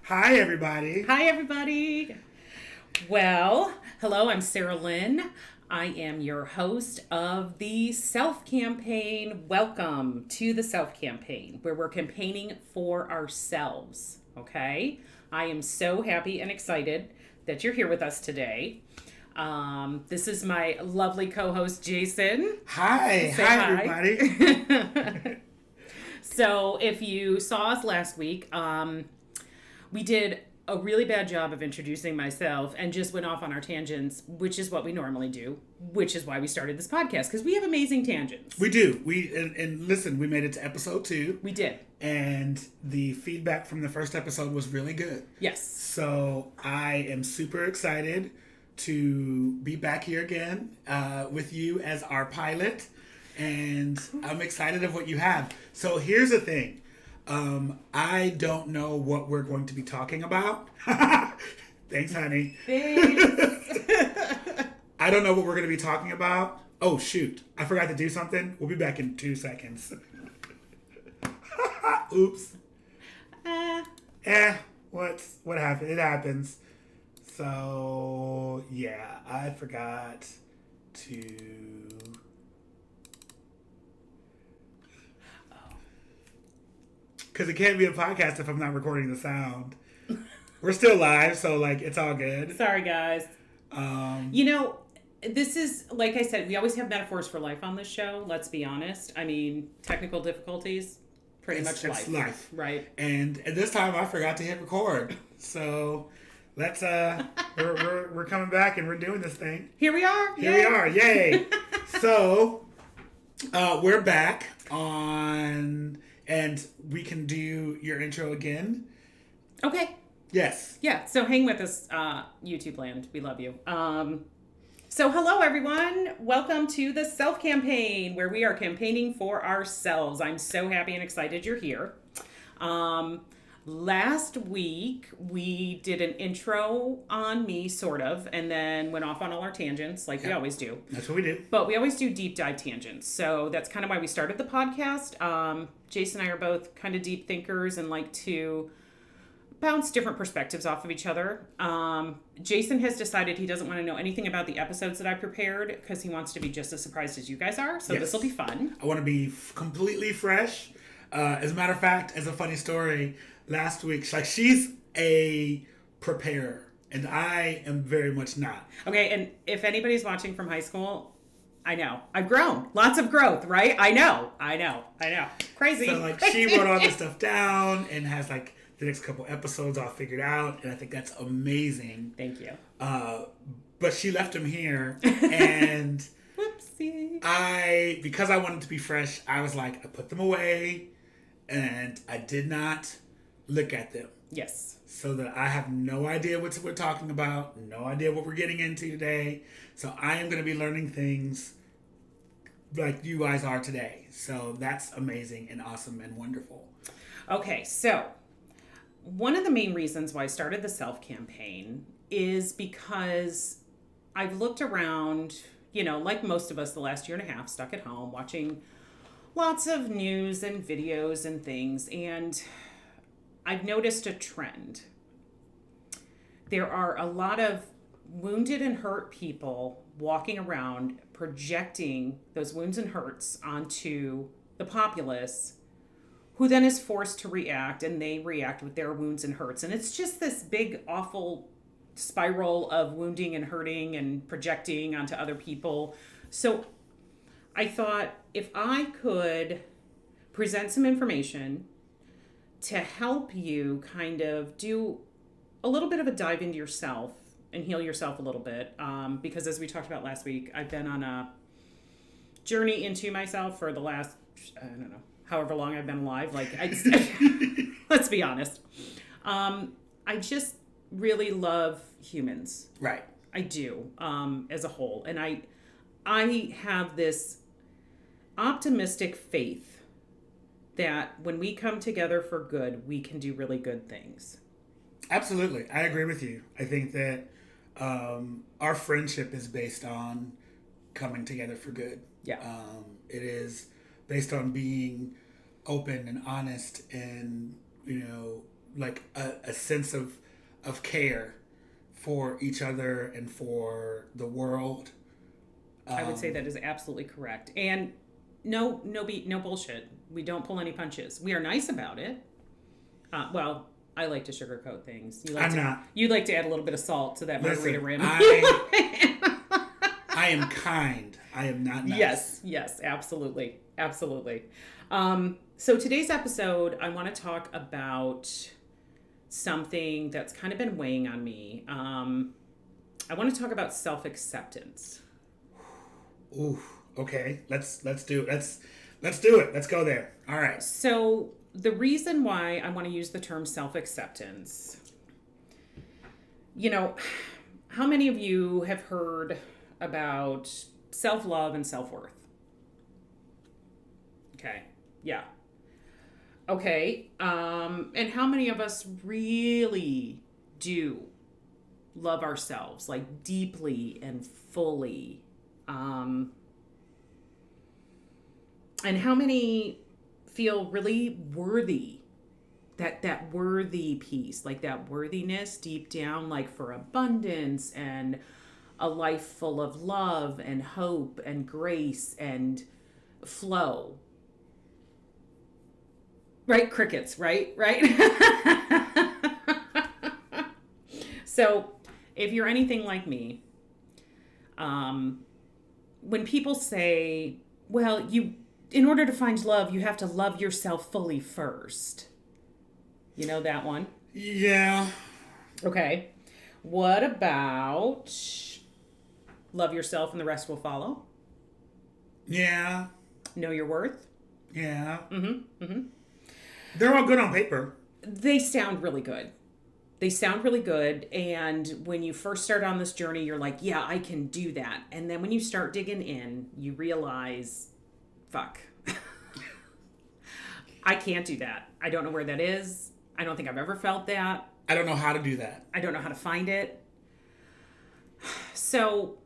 Hi, everybody. Hi, everybody. Well, hello, I'm Sarah Lynn. I am your host of the Self Campaign. Welcome to the Self Campaign, where we're campaigning for ourselves. Okay? I am so happy and excited that you're here with us today. This is my lovely co host, Jason. Hi. Say Hi, hi. everybody. So, if you saw us last week, we did a really bad job of introducing myself and just went off on our tangents, which is what we normally do, which is why we started this podcast, because we have amazing tangents. We do. And listen, we made it to episode 2. We did. And the feedback from the first episode was really good. Yes. So I am super excited to be back here again with you as our pilot. And I'm excited of what you have. So here's the thing. I don't know what we're going to be talking about. Thanks, honey. Thanks. I don't know what we're going to be talking about. Oh, shoot. I forgot to do something. We'll be back in 2 seconds. Oops. What happened? It happens. So, yeah, I forgot to... Because it can't be a podcast if I'm not recording the sound. We're still live, so, it's all good. Sorry, guys. This is, like I said, we always have metaphors for life on this show. Let's be honest. I mean, technical difficulties, it's life. Right. And at this time, I forgot to hit record. So, let's, we're coming back and we're doing this thing. Here we are. Here we are. Yay. So, we're back on... And we can do your intro again. Okay. Yes. Yeah. So hang with us, YouTube land. We love you. So hello, everyone. Welcome to the Self Campaign, where we are campaigning for ourselves. I'm so happy and excited you're here. Last week, we did an intro on me, sort of, and then went off on all our tangents, like we always do. That's what we do. But we always do deep dive tangents. So that's kind of why we started the podcast. Jason and I are both kind of deep thinkers and like to bounce different perspectives off of each other. Jason has decided he doesn't want to know anything about the episodes that I prepared because he wants to be just as surprised as you guys are. So This will be fun. I want to be completely fresh. As a matter of fact, as a funny story, last week, she's a preparer, and I am very much not. Okay, and if anybody's watching from high school, I know. I've grown. Lots of growth, right? I know. Crazy. So, she wrote all this stuff down and has, the next couple episodes all figured out, and I think that's amazing. Thank you. But she left them here, and... Whoopsie. Because I wanted to be fresh, I was I put them away, and I did not look at them. Yes. So that I have no idea what we're talking about, no idea what we're getting into today. So I am going to be learning things like you guys are today. So that's amazing and awesome and wonderful. Okay, so one of the main reasons why I started the Self Campaign is because I've looked around, like most of us the last year and a half, stuck at home, watching lots of news and videos and things, and I've noticed a trend. There are a lot of wounded and hurt people walking around projecting those wounds and hurts onto the populace, who then is forced to react, and they react with their wounds and hurts. And it's just this big, awful spiral of wounding and hurting and projecting onto other people. So I thought if I could present some information to help you kind of do a little bit of a dive into yourself and heal yourself a little bit. Because as we talked about last week, I've been on a journey into myself for the last, I don't know, however long I've been alive. Let's be honest. I just really love humans. Right. I do, as a whole. And I have this optimistic faith that when we come together for good, we can do really good things. Absolutely. I agree with you. I think that our friendship is based on coming together for good. Yeah. It is based on being open and honest and, like a sense of care for each other and for the world. I would say that is absolutely correct. And no bullshit. We don't pull any punches. We are nice about it. Well, I like to sugarcoat things. You like to add a little bit of salt to that margarita rim. I am kind. I am not nice. Yes, absolutely. So today's episode, I want to talk about something that's kind of been weighing on me. I want to talk about self-acceptance. Ooh, okay. Let's do it. Let's do it. Let's go there. All right. So the reason why I want to use the term self-acceptance, how many of you have heard about self-love and self-worth? Okay. Yeah. Okay. And how many of us really do love ourselves, like deeply and fully? And how many feel really worthy, that worthy piece, like that worthiness deep down, like for abundance and a life full of love and hope and grace and flow. Right? Crickets, right? So if you're anything like me, when people say, well, in order to find love, you have to love yourself fully first. You know that one? Yeah. Okay. What about love yourself and the rest will follow? Yeah. Know your worth? Yeah. Mm-hmm. They're all good on paper. They sound really good. And when you first start on this journey, you're like, yeah, I can do that. And then when you start digging in, you realize, fuck, I can't do that. I don't know where that is. I don't think I've ever felt that. I don't know how to do that. I don't know how to find it. So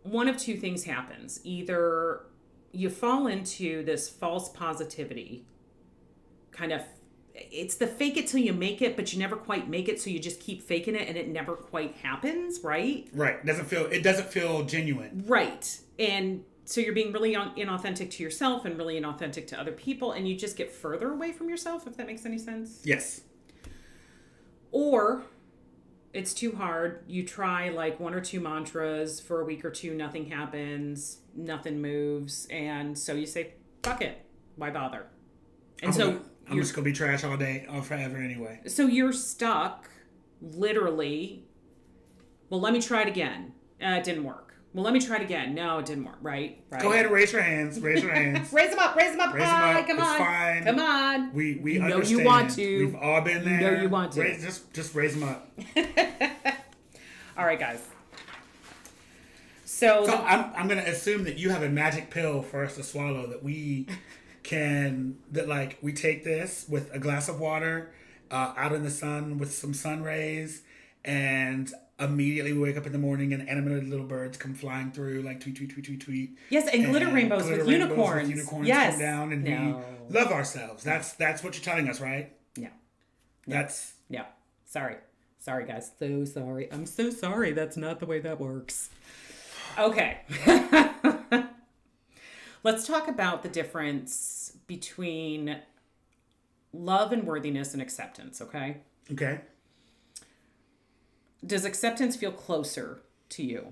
one of two things happens. Either you fall into this false positivity, kind of, it's the fake it till you make it, but you never quite make it, so you just keep faking it and it never quite happens, right? Right. It doesn't feel genuine. Right. And so you're being really inauthentic to yourself and really inauthentic to other people, and you just get further away from yourself, if that makes any sense. Yes. Or it's too hard. You try like one or two mantras for a week or two, nothing happens, nothing moves, and so you say, fuck it. Why bother? And I'm just going to be trash all day or forever anyway. So you're stuck, literally, well, let me try it again. It didn't work. Well, let me try it again. No, it didn't work. Right? Go ahead and raise your hands. Raise them up. High. Come it's on. Fine. Come on. We you understand. Know you want to. We've all been there. You know you want to. Just raise them up. All right, guys. So I'm going to assume that you have a magic pill for us to swallow that we we take this with a glass of water out in the sun with some sun rays, and immediately we wake up in the morning and animated little birds come flying through like tweet, tweet, tweet, tweet, tweet. Yes, and glitter rainbows with unicorns. Yes. Come down and we love ourselves. That's what you're telling us, right? Yeah. That's... Yeah. Sorry, guys. So sorry. I'm so sorry. That's not the way that works. Okay. Let's talk about the difference between love and worthiness and acceptance, okay? Okay. Does acceptance feel closer to you?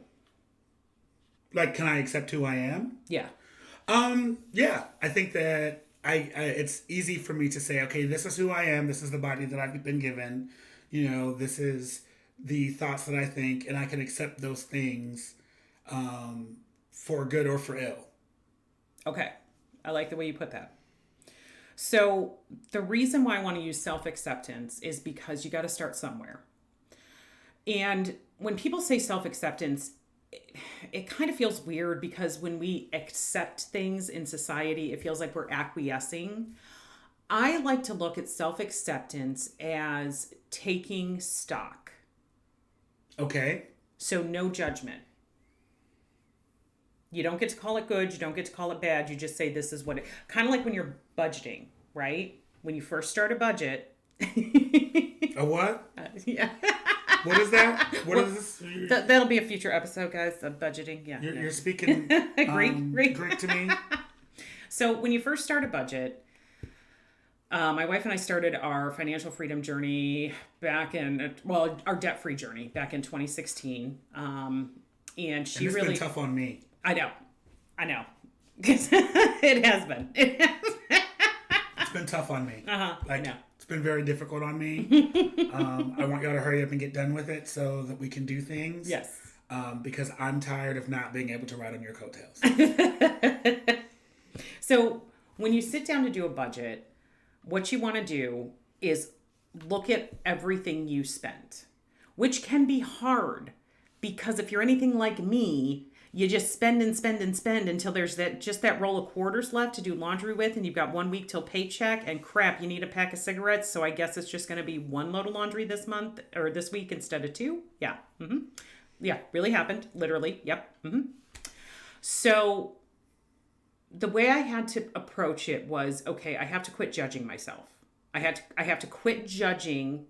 Like, can I accept who I am? Yeah. Yeah. I think that it's easy for me to say, okay, this is who I am. This is the body that I've been given. This is the thoughts that I think, and I can accept those things for good or for ill. Okay. I like the way you put that. So the reason why I want to use self-acceptance is because you got to start somewhere. And when people say self-acceptance, it kind of feels weird because when we accept things in society, it feels like we're acquiescing. I like to look at self-acceptance as taking stock. Okay. So no judgment. You don't get to call it good. You don't get to call it bad. You just say this is what it... Kind of like when you're budgeting, right? When you first start a budget, A what? Yeah. What is that? What is this? That'll be a future episode, guys, of budgeting. Yeah. You're speaking Greek to me. So when you first start a budget, my wife and I started our financial freedom journey our debt-free journey back in 2016. And It's been tough on me. I know. It has been. It's been tough on me. I know. It's been very difficult on me. I want y'all to hurry up and get done with it so that we can do things. Yes. Because I'm tired of not being able to ride on your coattails. So when you sit down to do a budget, what you want to do is look at everything you spent, which can be hard because if you're anything like me, you just spend and spend and spend until there's that roll of quarters left to do laundry with, and you've got 1 week till paycheck, and crap, you need a pack of cigarettes, so I guess it's just going to be 1 load of laundry this month or this week instead of 2. Yeah. Mm-hmm. Yeah, really happened. Literally. Yep. Mm-hmm. So the way I had to approach it was, okay, I have to quit judging myself. I have to quit judging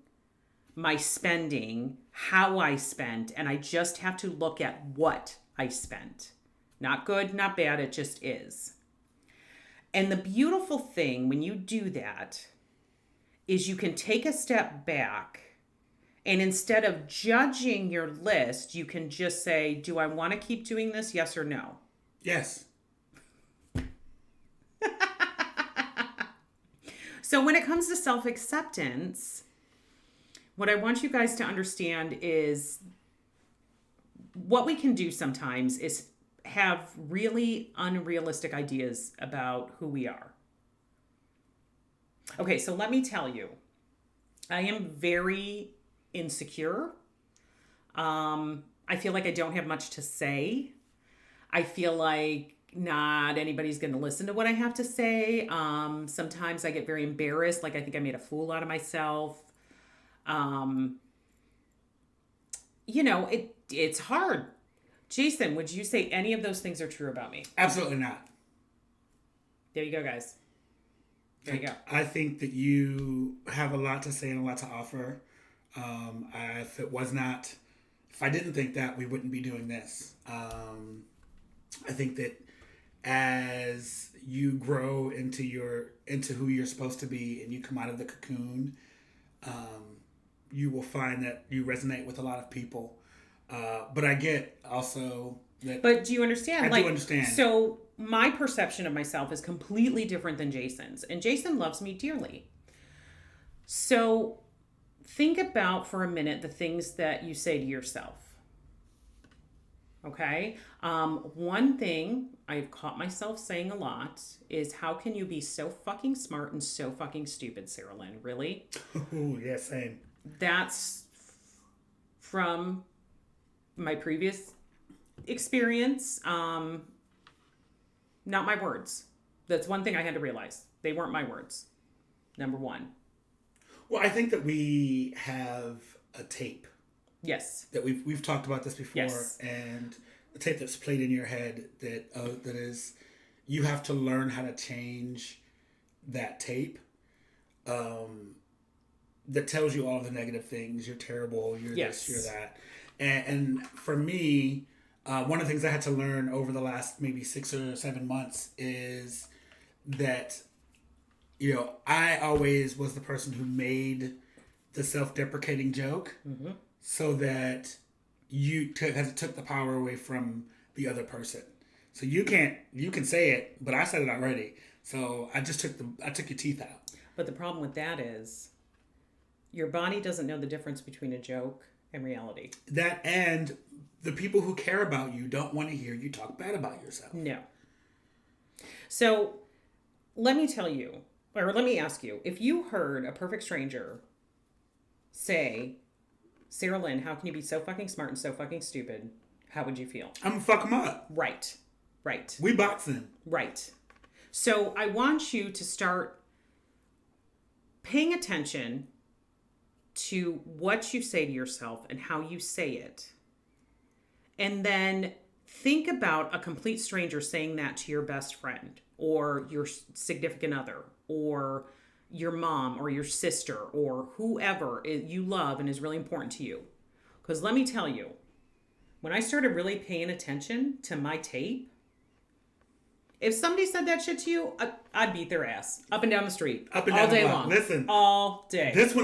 my spending, how I spent, and I just have to look at what I spent. Not good, not bad, it just is. And the beautiful thing when you do that is you can take a step back, and instead of judging your list, you can just say, do I want to keep doing this? Yes or no? Yes. So when it comes to self-acceptance, what I want you guys to understand is what we can do sometimes is have really unrealistic ideas about who we are. Okay, so let me tell you, I am very insecure. I feel like I don't have much to say. I feel like not anybody's going to listen to what I have to say. Sometimes I get very embarrassed, like I think I made a fool out of myself. It's hard. Jason, would you say any of those things are true about me? Absolutely not. There you go, guys. There you go. I think that you have a lot to say and a lot to offer. If I didn't think that, we wouldn't be doing this. I think that as you grow into who you're supposed to be and you come out of the cocoon, you will find that you resonate with a lot of people. But I get also that. But do you understand? I do understand. So my perception of myself is completely different than Jason's, and Jason loves me dearly. So think about for a minute the things that you say to yourself. Okay? One thing I've caught myself saying a lot is, how can you be so fucking smart and so fucking stupid, Sarah Lynn? Really? Oh, yeah, same. That's from my previous experience. Not my words. That's one thing I had to realize. They weren't my words. Number one. Well, I think that we have a tape. Yes. That we've talked about this before. Yes. And the tape that's played in your head that is, you have to learn how to change that tape. That tells you all the negative things. You're terrible. You're this. You're that. And for me, one of the things I had to learn over the last maybe 6 or 7 months is that, I always was the person who made the self-deprecating joke, so that because it took the power away from the other person. So you can say it, but I said it already. So I took your teeth out. But the problem with that is, your body doesn't know the difference between a joke and reality. That, and the people who care about you don't want to hear you talk bad about yourself. No. So let me tell you, or let me ask you, if you heard a perfect stranger say, Sarah Lynn, how can you be so fucking smart and so fucking stupid? How would you feel? I'm gonna fuck them up. Right. We boxing. Right. So I want you to start paying attention to what you say to yourself and how you say it. And then think about a complete stranger saying that to your best friend or your significant other or your mom or your sister or whoever you love and is really important to you. Because let me tell you, when I started really paying attention to my tape, if somebody said that shit to you, I'd beat their ass up and down the street, Up and all down the day block. long. Listen, all day. This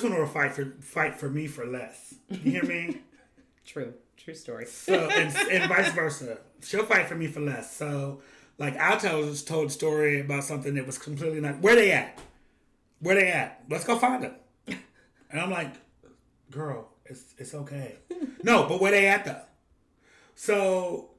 one will fight for me for less. You hear me? True story. So and vice versa. She'll fight for me for less. So like I'll told a story about something that was completely not. Where they at? Where they at? Let's go find them. And I'm like, girl, it's okay. No, but where they at though? So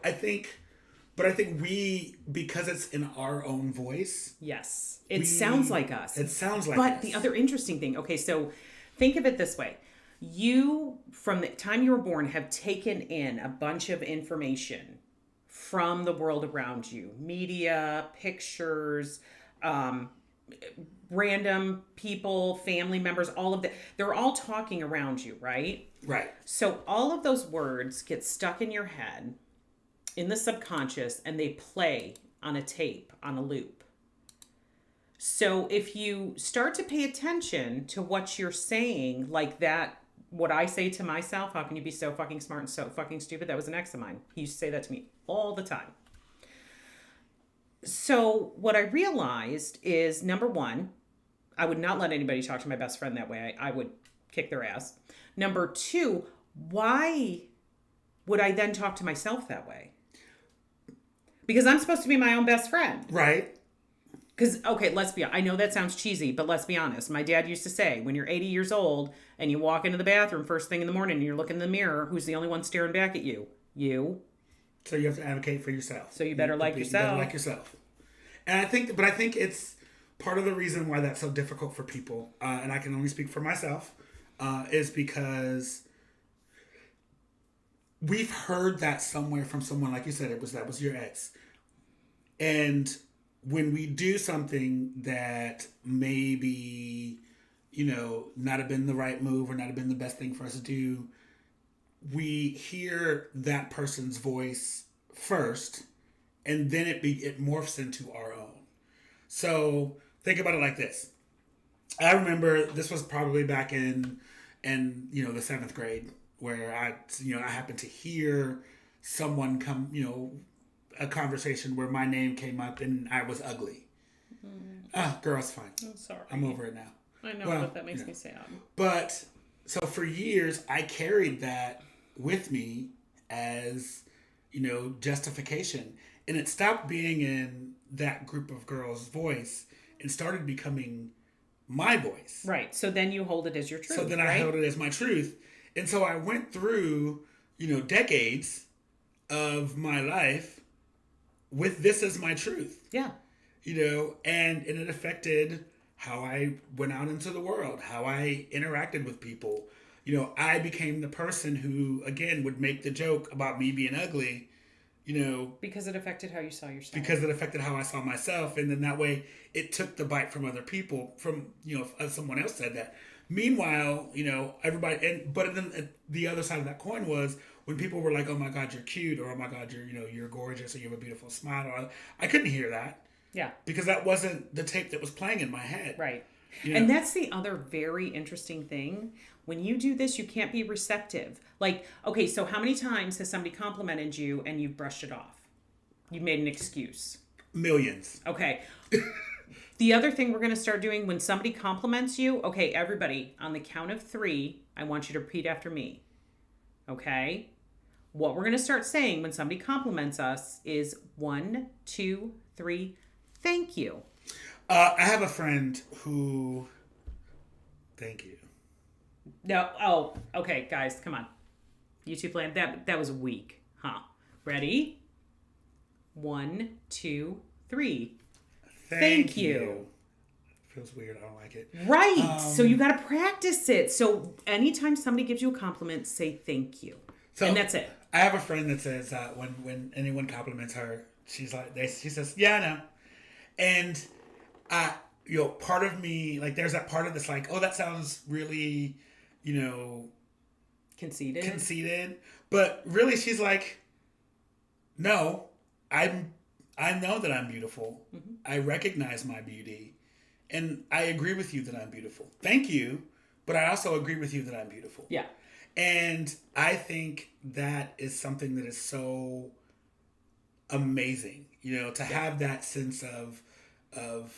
I think we, because it's in our own voice. Yes, it sounds like us. It sounds like But us. the other interesting thing. Okay, so think of it this way. You, from the time you were born, have taken in a bunch of information from the world around you. Media, pictures, random people, family members, all of that. They're all talking around you, right? Right. So all of those words get stuck in your head, in the subconscious, and they play on a tape, on a loop. So if you start to pay attention to what you're saying, like that, what I say to myself, how can you be so fucking smart and so fucking stupid? That was an ex of mine. He used to say that to me all the time. So what I realized is, number one, I would not let anybody talk to my best friend that way. I would kick their ass. Number two, why would I then talk to myself that way? Because I'm supposed to be my own best friend. Right. Because, okay, I know that sounds cheesy, but let's be honest. My dad used to say, when you're 80 years old and you walk into the bathroom first thing in the morning and you're looking in the mirror, who's the only one staring back at you? You. So you have to advocate for yourself. So you better like yourself. You better like yourself. And I think it's part of the reason why that's so difficult for people, and I can only speak for myself, is because we've heard that somewhere from someone, like you said, that was your ex. And when we do something that maybe, not have been the right move or not have been the best thing for us to do, we hear that person's voice first, and then it morphs into our own. So think about it like this. I remember this was probably back in the 7th grade, where I happened to hear someone come, a conversation where my name came up and I was ugly. Girl, it's fine. I'm sorry. I'm over it now. I know, but that makes me sad. But so for years I carried that with me as, justification. And it stopped being in that group of girls' voice and started becoming my voice. Right. So then you hold it as your truth. So then I held it as my truth. And so I went through, decades of my life with this as my truth. Yeah. And it affected how I went out into the world, how I interacted with people. I became the person who, again, would make the joke about me being ugly, because it affected how you saw yourself. Because it affected how I saw myself. And then that way it took the bite from other people, from, if someone else said that. Meanwhile, everybody, but then the other side of that coin was when people were like, oh my God, you're cute, or oh my God, you're gorgeous, or you have a beautiful smile. Or I couldn't hear that. Yeah. Because that wasn't the tape that was playing in my head. Right. And that's the other very interesting thing. When you do this, you can't be receptive. Like, okay, so how many times has somebody complimented you and you've brushed it off? You've made an excuse. Millions. Okay. The other thing we're going to start doing when somebody compliments you, okay, everybody, on the count of 3, I want you to repeat after me. Okay? What we're going to start saying when somebody compliments us is 1, 2, 3, thank you. I have a friend who... Thank you. No. Oh, okay, guys, come on. YouTube land. That was weak, huh? Ready? 1, 2, 3. Thank you. Feels weird. I don't like it. Right. So you got to practice it. So anytime somebody gives you a compliment, say thank you. So and that's it. I have a friend that says when anyone compliments her, she says, yeah, I know. And part of me, like, there's that part of this, like, oh, that sounds really, conceited. But really, she's like, no, I know that I'm beautiful. Mm-hmm. I recognize my beauty. And I agree with you that I'm beautiful. Thank you. But I also agree with you that I'm beautiful. Yeah. And I think that is something that is so amazing, to have that sense of, and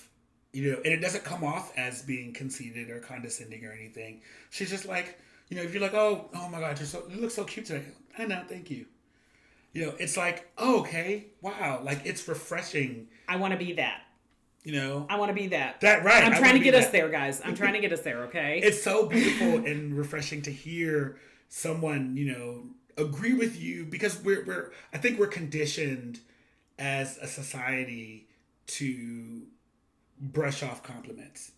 it doesn't come off as being conceited or condescending or anything. She's just like, if you're like, oh my God, you look so cute today. I know, thank you. It's like, oh, okay, wow, like it's refreshing. I want to be that. I want to be that. That right. I'm trying to get us there, guys. I'm trying to get us there. Okay. It's so beautiful and refreshing to hear someone, agree with you, because I think we're conditioned as a society to brush off compliments,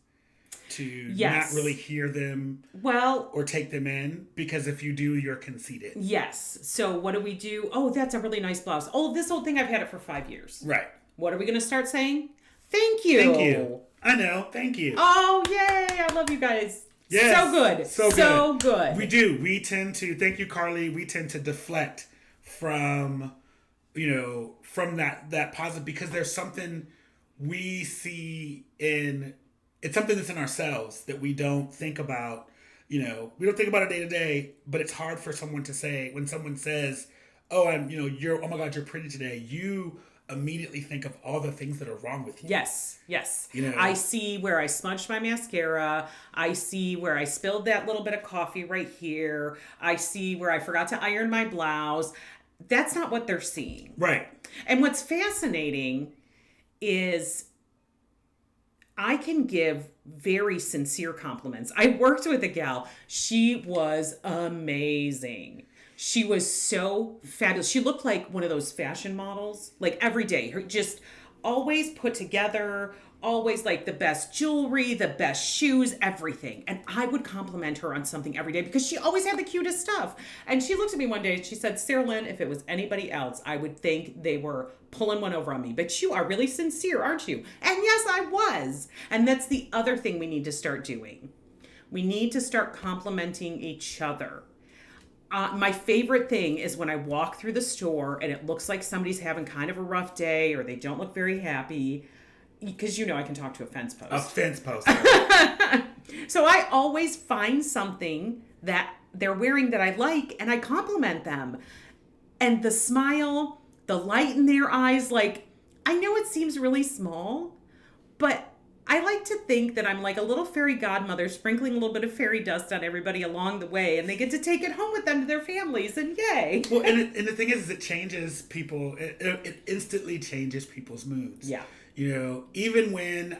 to not really hear them or take them in, because if you do, you're conceited. Yes. So what do we do? Oh, that's a really nice blouse. Oh, this old thing, I've had it for 5 years. Right. What are we going to start saying? Thank you. Thank you. I know. Thank you. Oh, yay. I love you guys. Yes. So good. So good. We do. We tend to, thank you, Carly. We tend to deflect from, from that positive, because there's something we see it's something that's in ourselves that we don't think about. We don't think about it day to day, but it's hard for someone to say, when someone says, oh, oh my God, you're pretty today. You immediately think of all the things that are wrong with you. Yes. I see where I smudged my mascara. I see where I spilled that little bit of coffee right here. I see where I forgot to iron my blouse. That's not what they're seeing. Right. And what's fascinating is I can give very sincere compliments. I worked with a gal. She was amazing. She was so fabulous. She looked like one of those fashion models, like every day. Her just always put together, always like the best jewelry, the best shoes, everything. And I would compliment her on something every day because she always had the cutest stuff. And she looked at me one day and she said, Sarah Lynn, if it was anybody else, I would think they were pulling one over on me. But you are really sincere, aren't you? And yes, I was. And that's the other thing we need to start doing. We need to start complimenting each other. My favorite thing is when I walk through the store and it looks like somebody's having kind of a rough day or they don't look very happy, because I can talk to a fence post. A fence post. So I always find something that they're wearing that I like and I compliment them. And the smile, the light in their eyes, like, I know it seems really small, but I like to think that I'm like a little fairy godmother sprinkling a little bit of fairy dust on everybody along the way, and they get to take it home with them to their families, and yay. Well, and the thing is, it changes people. It instantly changes people's moods. Yeah. Even when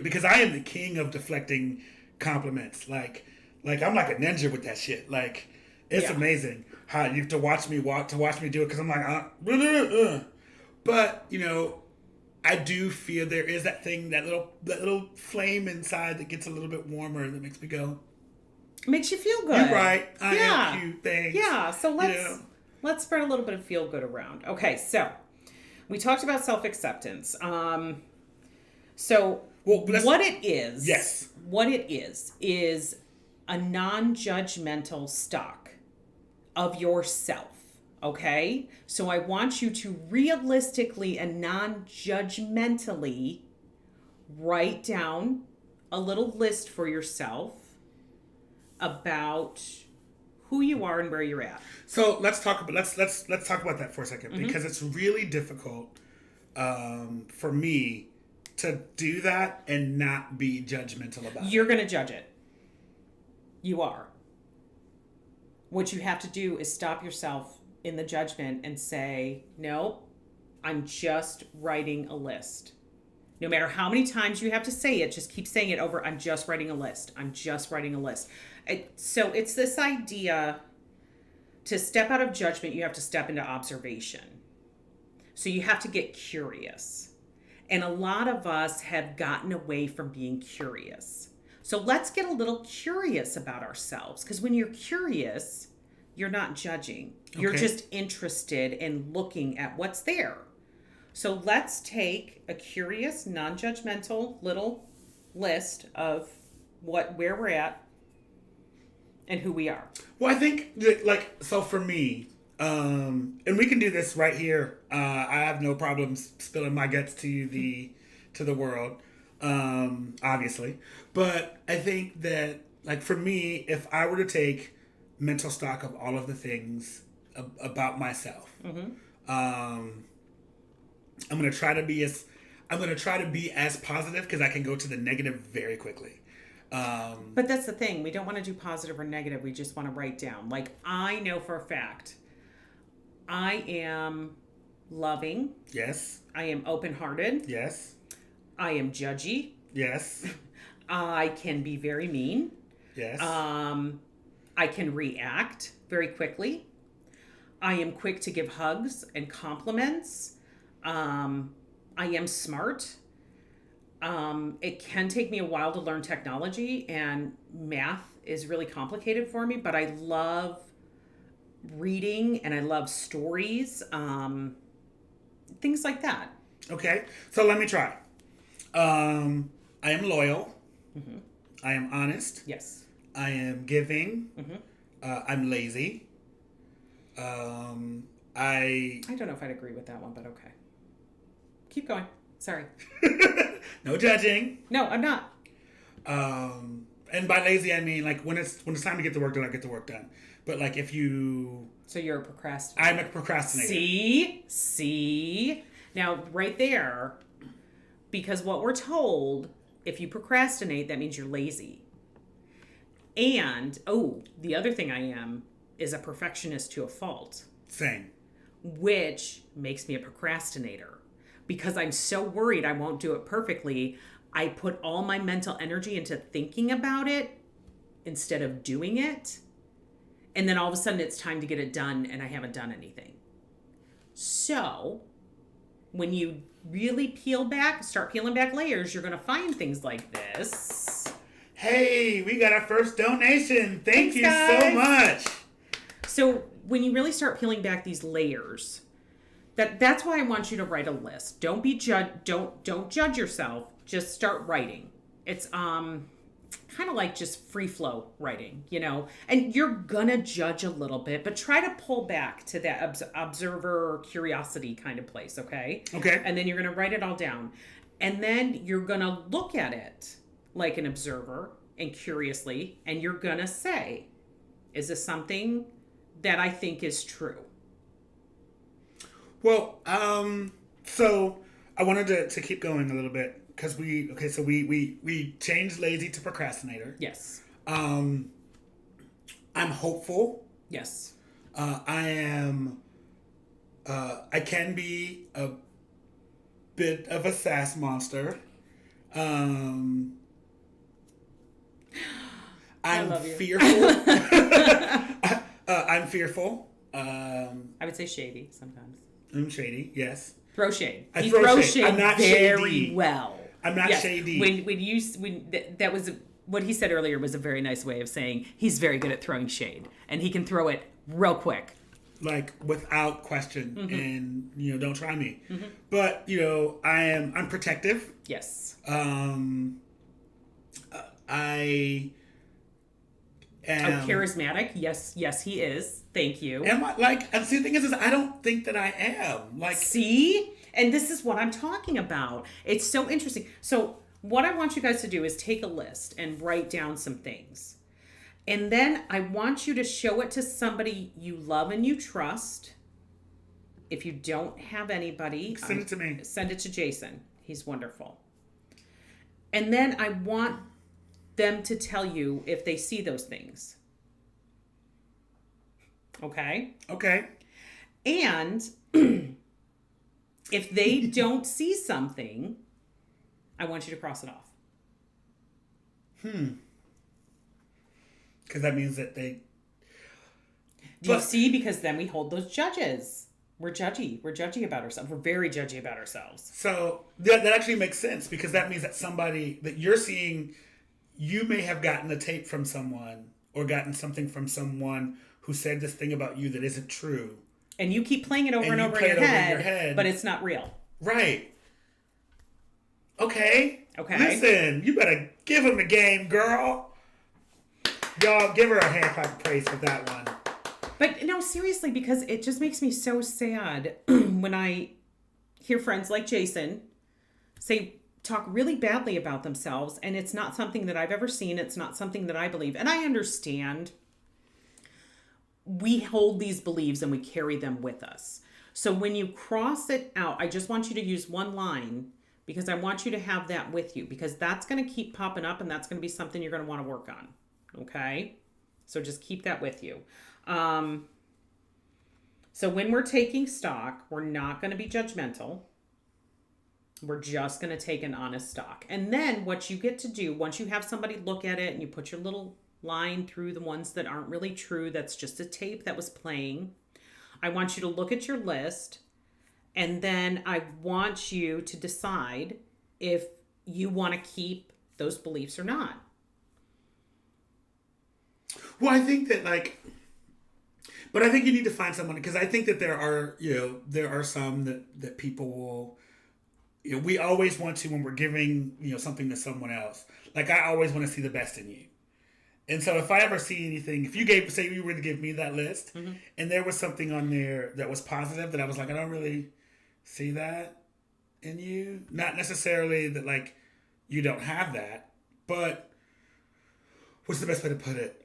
because I am the king of deflecting compliments. Like I'm like a ninja with that shit. Like, it's amazing how you have to watch me do it, because I'm like, but I do feel there is that thing, that little flame inside that gets a little bit warmer, that makes me go, makes you feel good. You're right. I am cute. Thanks. Yeah. So let's spread a little bit of feel good around. Okay. So we talked about self-acceptance. What it is. Yes. What it is a non-judgmental stock of yourself. Okay? So I want you to realistically and non-judgmentally write down a little list for yourself about who you are and where you're at. So let's talk about that for a second, because it's really difficult for me to do that and not be judgmental about it. You're going to judge it. You are. What you have to do is stop yourself in the judgment and say, no, I'm just writing a list. No matter how many times you have to say it, just keep saying it over. I'm just writing a list. I'm just writing a list. So it's this idea, to step out of judgment, you have to step into observation. So you have to get curious. And a lot of us have gotten away from being curious. So let's get a little curious about ourselves, because when you're curious, you're not judging. You're just interested in looking at what's there. So let's take a curious, non-judgmental little list of where we're at and who we are. Well, I think so for me, and we can do this right here. I have no problems spilling my guts to the world. obviously. But I think that, like, for me, if I were to take mental stock of all of the things about myself, I'm gonna try to be as positive because I can go to the negative very quickly. But that's the thing. We don't want to do positive or negative. We just want to write down. Like, I know for a fact, I am loving. Yes. I am open-hearted. Yes. I am judgy. Yes. I can be very mean. Yes. I can react very quickly. I am quick to give hugs and compliments. I am smart. It can take me a while to learn technology, and math is really complicated for me, but I love reading and I love stories, things like that. Okay, so let me try. I am loyal. Mm-hmm. I am honest. Yes. I am giving. Mm-hmm. I'm lazy. I don't know if I'd agree with that one, but okay. Keep going. Sorry. No judging. No, I'm not. And by lazy, I mean, like, when it's time to get the work done, I get the work done. But, like, if you... So you're a procrastinator. I'm a procrastinator. See? Now, right there, because what we're told, if you procrastinate, that means you're lazy. And, the other thing I am is a perfectionist to a fault. Same. Which makes me a procrastinator. Because I'm so worried I won't do it perfectly, I put all my mental energy into thinking about it instead of doing it. And then all of a sudden it's time to get it done and I haven't done anything. So when you really start peeling back layers, you're going to find things like this. Hey, we got our first donation. Thanks, you guys. so much. So when you really start peeling back these layers, that's why I want you to write a list. Don't be don't judge yourself. Just start writing. It's kind of like just free flow writing, and you're gonna judge a little bit, but try to pull back to that observer curiosity kind of place. Okay. And then you're gonna write it all down, and then you're gonna look at it like an observer and curiously, and you're gonna say, is this something that I think is true? Well, so I wanted to keep going a little bit because we changed lazy to procrastinator. Yes. I'm hopeful. Yes. I am. I can be a bit of a sass monster. I'm I love you. Fearful. I'm fearful. I would say shady sometimes. I'm shady, yes. Throw shade. I throw shade. I'm not very shady. well. I'm not shady. That was what he said earlier was a very nice way of saying he's very good at throwing shade, and he can throw it real quick, like without question. Mm-hmm. And don't try me. Mm-hmm. But I'm protective. Yes. I am charismatic. Yes, he is. Thank you. Am I and see, the thing is I don't think that I am. See? And this is what I'm talking about. It's so interesting. So what I want you guys to do is take a list and write down some things. And then I want you to show it to somebody you love and you trust. If you don't have anybody, send it to me. Send it to Jason. He's wonderful. And then I want them to tell you if they see those things. Okay? Okay. And if they don't see something, I want you to cross it off. Because that means that they... Do you see? Because then we hold those judges. We're judgy. We're judgy about ourselves. We're very judgy about ourselves. So that actually makes sense because that means that somebody that you're seeing, you may have gotten a tape from someone or gotten something from someone who said this thing about you that isn't true. And you keep playing it over and over in your head, but it's not real. Right. Okay. Okay. Listen, you better give him the game, girl. Y'all, give her a hand clap of praise for that one. But no, seriously, because it just makes me so sad when I hear friends like Jason say talk really badly about themselves, and it's not something that I've ever seen. It's not something that I believe. And I understand we hold these beliefs and we carry them with us. So when you cross it out, I just want you to use one line because I want you to have that with you, because that's going to keep popping up and that's going to be something you're going to want to work on. Okay? So just keep that with you. So when we're taking stock, we're not going to be judgmental. We're just going to take an honest stock. And then what you get to do, once you have somebody look at it and you put your little line through the ones that aren't really true, that's just a tape that was playing, I want you to look at your list, and then I want you to decide if you want to keep those beliefs or not. Well, I think that but I think you need to find someone, because I think that there are some that people will, we always want to, when we're giving, something to someone else. Like, I always want to see the best in you. And so if I ever see anything, if you say you were to give me that list, and there was something on there that was positive that I was like, I don't really see that in you. Not necessarily that you don't have that, but what's the best way to put it?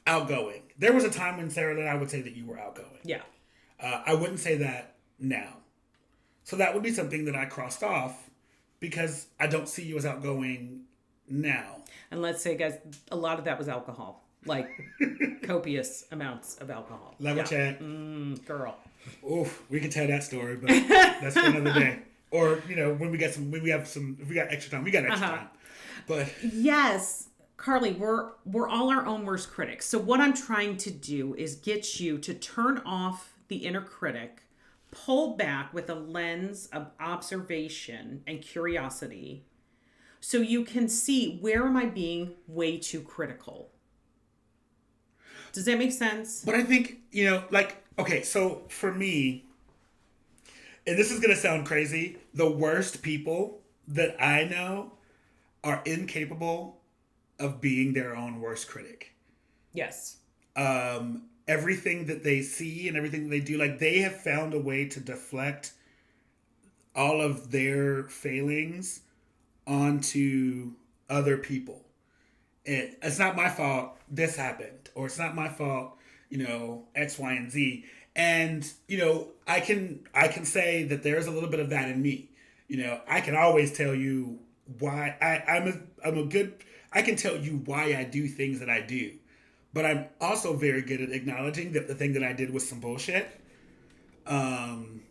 Outgoing. There was a time when, Sarah, that I would say that you were outgoing. Yeah. I wouldn't say that now. So that would be something that I crossed off, because I don't see you as outgoing now. And let's say, guys, a lot of that was alcohol. Copious amounts of alcohol. Level chat. Girl. Oof, we can tell that story, but that's for another day. Or, when we if we got extra time, we got extra time. But yes, Carly, we're all our own worst critics. So what I'm trying to do is get you to turn off the inner critic, pull back with a lens of observation and curiosity, so you can see, where am I being way too critical? Does that make sense? But I think, okay, so for me, and this is going to sound crazy, the worst people that I know are incapable of being their own worst critic. Yes. Everything that they see and everything that they do, they have found a way to deflect all of their failings onto other people. It's not my fault this happened, or it's not my fault, X, Y, and Z. And, I can say that there's a little bit of that in me. I can always tell you why I can tell you why I do things that I do. But I'm also very good at acknowledging that the thing that I did was some bullshit. It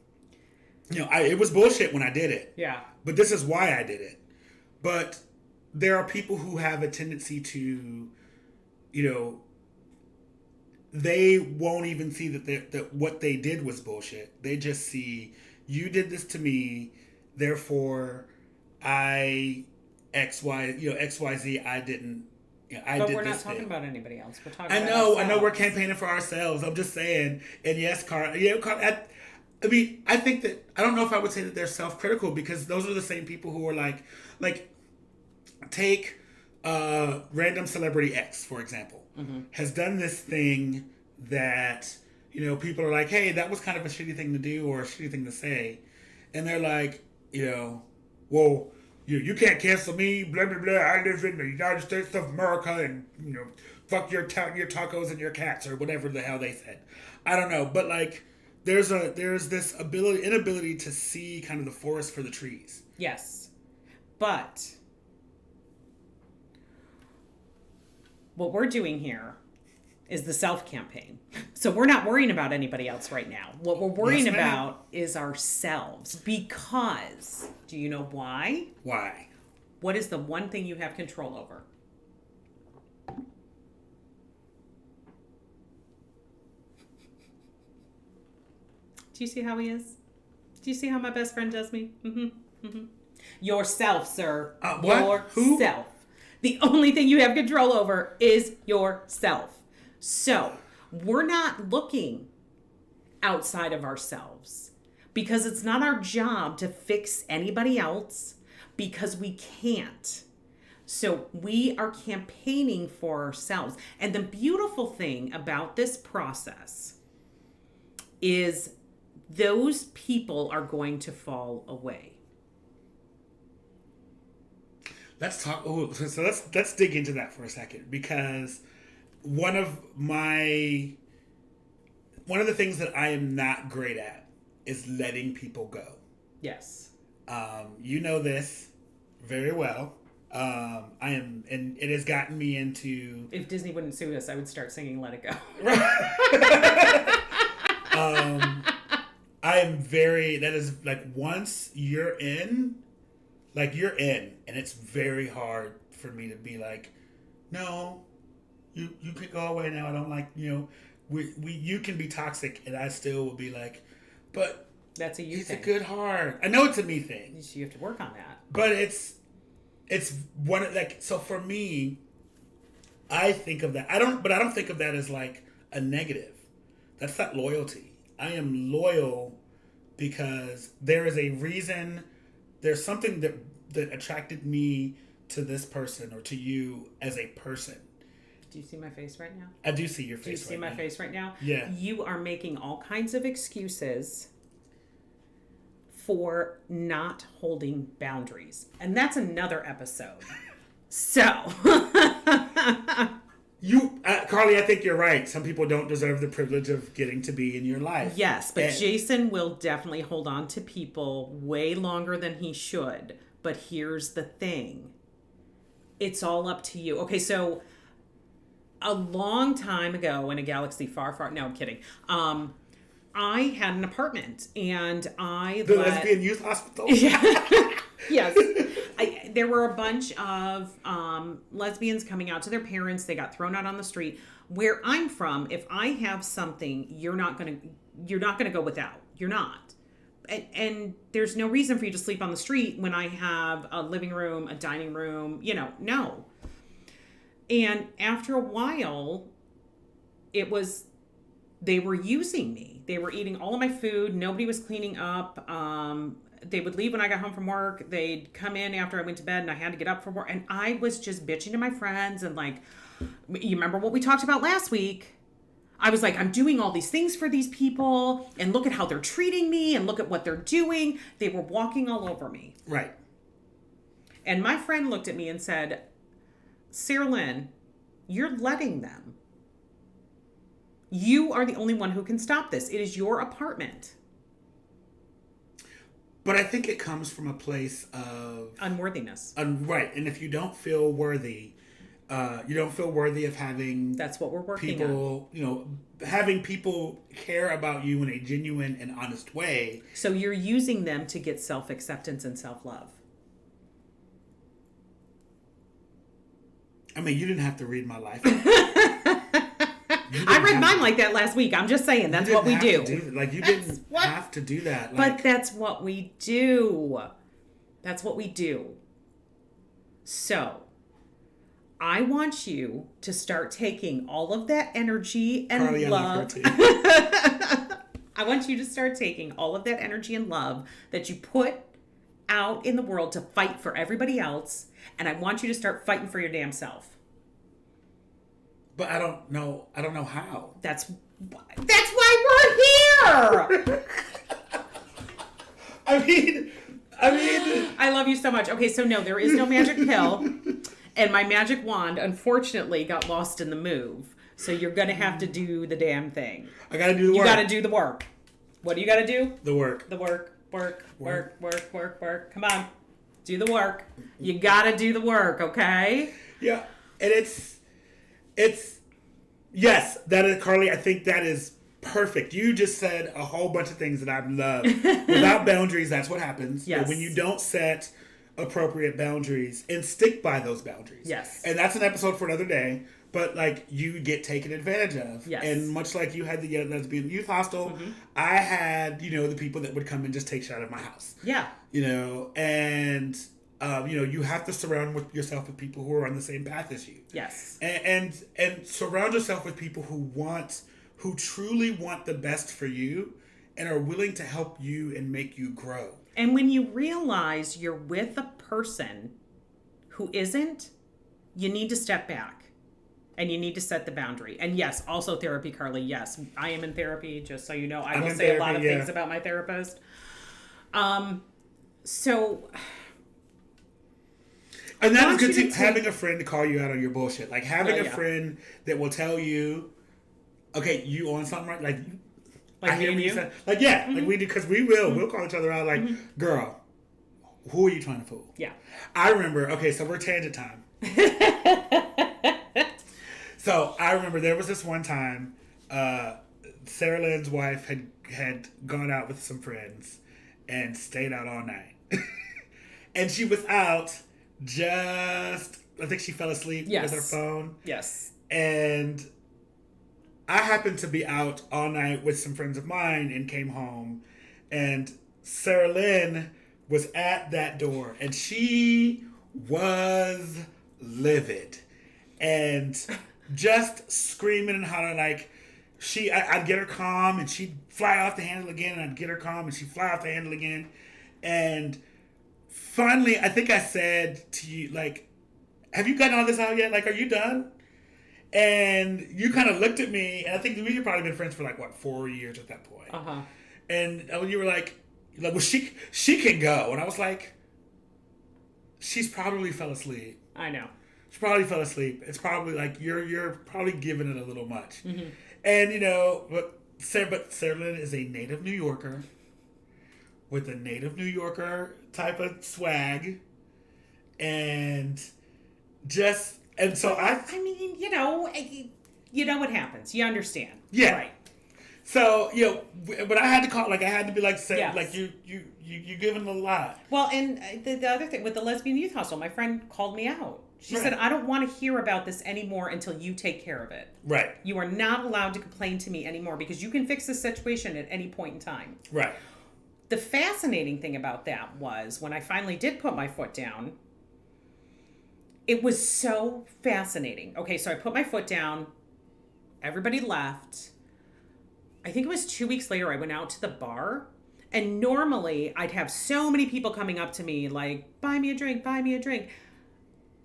was bullshit when I did it. Yeah. But this is why I did it. But there are people who have a tendency to, they won't even see that what they did was bullshit. They just see, you did this to me, therefore I XYZ, I didn't. But we're not talking about anybody else. We're talking. I know. We're campaigning for ourselves. I'm just saying. And yes, Carl. I think that, I don't know if I would say that they're self-critical, because those are the same people who are take random celebrity X, for example, has done this thing that people are like, hey, that was kind of a shitty thing to do or a shitty thing to say, and they're like, well, you can't cancel me, blah, blah, blah. I live in the United States of America, and, fuck your tacos and your cats, or whatever the hell they said. I don't know. But, there's this inability to see kind of the forest for the trees. Yes. But what we're doing here is the self-campaign. So we're not worrying about anybody else right now. What we're worrying about is ourselves. Because, do you know why? Why? What is the one thing you have control over? Do you see how he is? Do you see how my best friend does me? Yourself, sir. What? Yourself. The only thing you have control over is yourself. So, we're not looking outside of ourselves, because it's not our job to fix anybody else, because we can't. So we are campaigning for ourselves. And the beautiful thing about this process is those people are going to fall away. Let's talk. Oh, so let's dig into that for a second, because one of the things that I am not great at is letting people go. Yes. You know this very well. I am, and it has gotten me into. If Disney wouldn't sue us, I would start singing "Let It Go." I am very. That is like once you're in, and it's very hard for me to be like, no, you can go away now. I don't like you can be toxic, and I still will be like, but that's a you he's thing. a good heart. I know it's a me thing. You have to work on that. But it's one so for me, I think of that. I don't think of that as like a negative. That's not loyalty. I am loyal because there is a reason. There's something that attracted me to this person or to you as a person. Do you see my face right now? I do see your face. Do you see right my now. face right now? Yeah. You are making all kinds of excuses for not holding boundaries. And that's another episode. So. Carly, I think you're right. Some people don't deserve the privilege of getting to be in your life. Yes, but Jason will definitely hold on to people way longer than he should. But here's the thing. It's all up to you. Okay, so a long time ago in a galaxy far, far... No, I'm kidding. I had an apartment, and The lesbian youth hospital? Yes. There were a bunch of lesbians coming out to their parents. They got thrown out on the street. Where I'm from, if I have something, you're not gonna go without. You're not. And there's no reason for you to sleep on the street when I have a living room, a dining room. No. And after a while, they were using me. They were eating all of my food. Nobody was cleaning up. They would leave when I got home from work. They'd come in after I went to bed and I had to get up for work. And I was just bitching to my friends and like, you remember what we talked about last week? I was like, I'm doing all these things for these people and look at how they're treating me and look at what they're doing. They were walking all over me. Right. And my friend looked at me and said, Sarah Lynn, you're letting them. You are the only one who can stop this. It is your apartment. But I think it comes from a place of unworthiness. Right. And if you don't feel worthy, you don't feel worthy of having that's what we're working people, on. Having people care about you in a genuine and honest way. So you're using them to get self-acceptance and self-love. I mean, you didn't have to read my life. I read mine like that last week. I'm just saying, that's what we do. You didn't have to do that. But that's what we do. That's what we do. So, I want you to start taking all of that energy and Carly, love. I love her too. I want you to start taking all of that energy and love that you put out in the world to fight for everybody else, and I want you to start fighting for your damn self. But I don't know how. That's why we're here. I mean, I love you so much. Okay, so no, there is no magic pill, and my magic wand unfortunately got lost in the move. So you're gonna have to do the damn thing. I gotta do the work. You gotta do the work. What do you gotta do? The work. The work. Come on, do the work. You gotta do the work, okay? Yeah, and it's yes, that is, Carly, I think that is perfect. You just said a whole bunch of things that I love. Without boundaries, that's what happens. Yes. But when you don't set appropriate boundaries and stick by those boundaries. Yes. And that's an episode for another day. But you get taken advantage of. Yes. And much like you had the lesbian youth hostel, I had, the people that would come and just take shit out of my house. Yeah. And you have to surround yourself with people who are on the same path as you. Yes. And surround yourself with people who truly want the best for you and are willing to help you and make you grow. And when you realize you're with a person who isn't, you need to step back. And you need to set the boundary. And yes, also therapy, Carly. Yes, I am in therapy, just so you know. I I'm will in say a lot therapy, of things about my therapist. So And I that is want good you too. to take- Having a friend to call you out on your bullshit. Like having Oh, a yeah. friend that will tell you, okay, you on something right? Like Like I me hear and what you? said. Like yeah, like we do because we'll call each other out. Like girl, who are you trying to fool? yeah. I remember. Okay, so we're tangent time. So I remember there was this one time, Sarah Lynn's wife had gone out with some friends and stayed out all night, and she was out just. I think she fell asleep Yes. with her phone, Yes. and I happened to be out all night with some friends of mine and came home, and Sarah Lynn was at that door, and she was livid and just screaming and hollering like I'd get her calm and she'd fly off the handle again, and I'd get her calm and she'd fly off the handle again, and finally I think I said to you like, "Have you gotten all this out yet? Like, are you done?" And you kind of looked at me, and I think we had probably been friends for like, what, 4 years at that point. Uh-huh. And you were like, well, she can go. And I was like, she's probably fell asleep. I know. She probably fell asleep. It's probably like, you're probably giving it a little much. Mm-hmm. And, but Sarah Lynn is a native New Yorker with a native New Yorker type of swag. And just... And so I mean, you know what happens. You understand. Yeah. Right. So, but I had to call, like, I had to be like, say, Yes. like, you giving a lot. Well, and the other thing with the lesbian youth hostel, my friend called me out. She Right. said, I don't want to hear about this anymore until you take care of it. Right. You are not allowed to complain to me anymore because you can fix this situation at any point in time. Right. The fascinating thing about that was when I finally did put my foot down, it was so fascinating. Okay, so I put my foot down. Everybody left. I think it was 2 weeks later, I went out to the bar. And normally, I'd have so many people coming up to me like, buy me a drink, buy me a drink.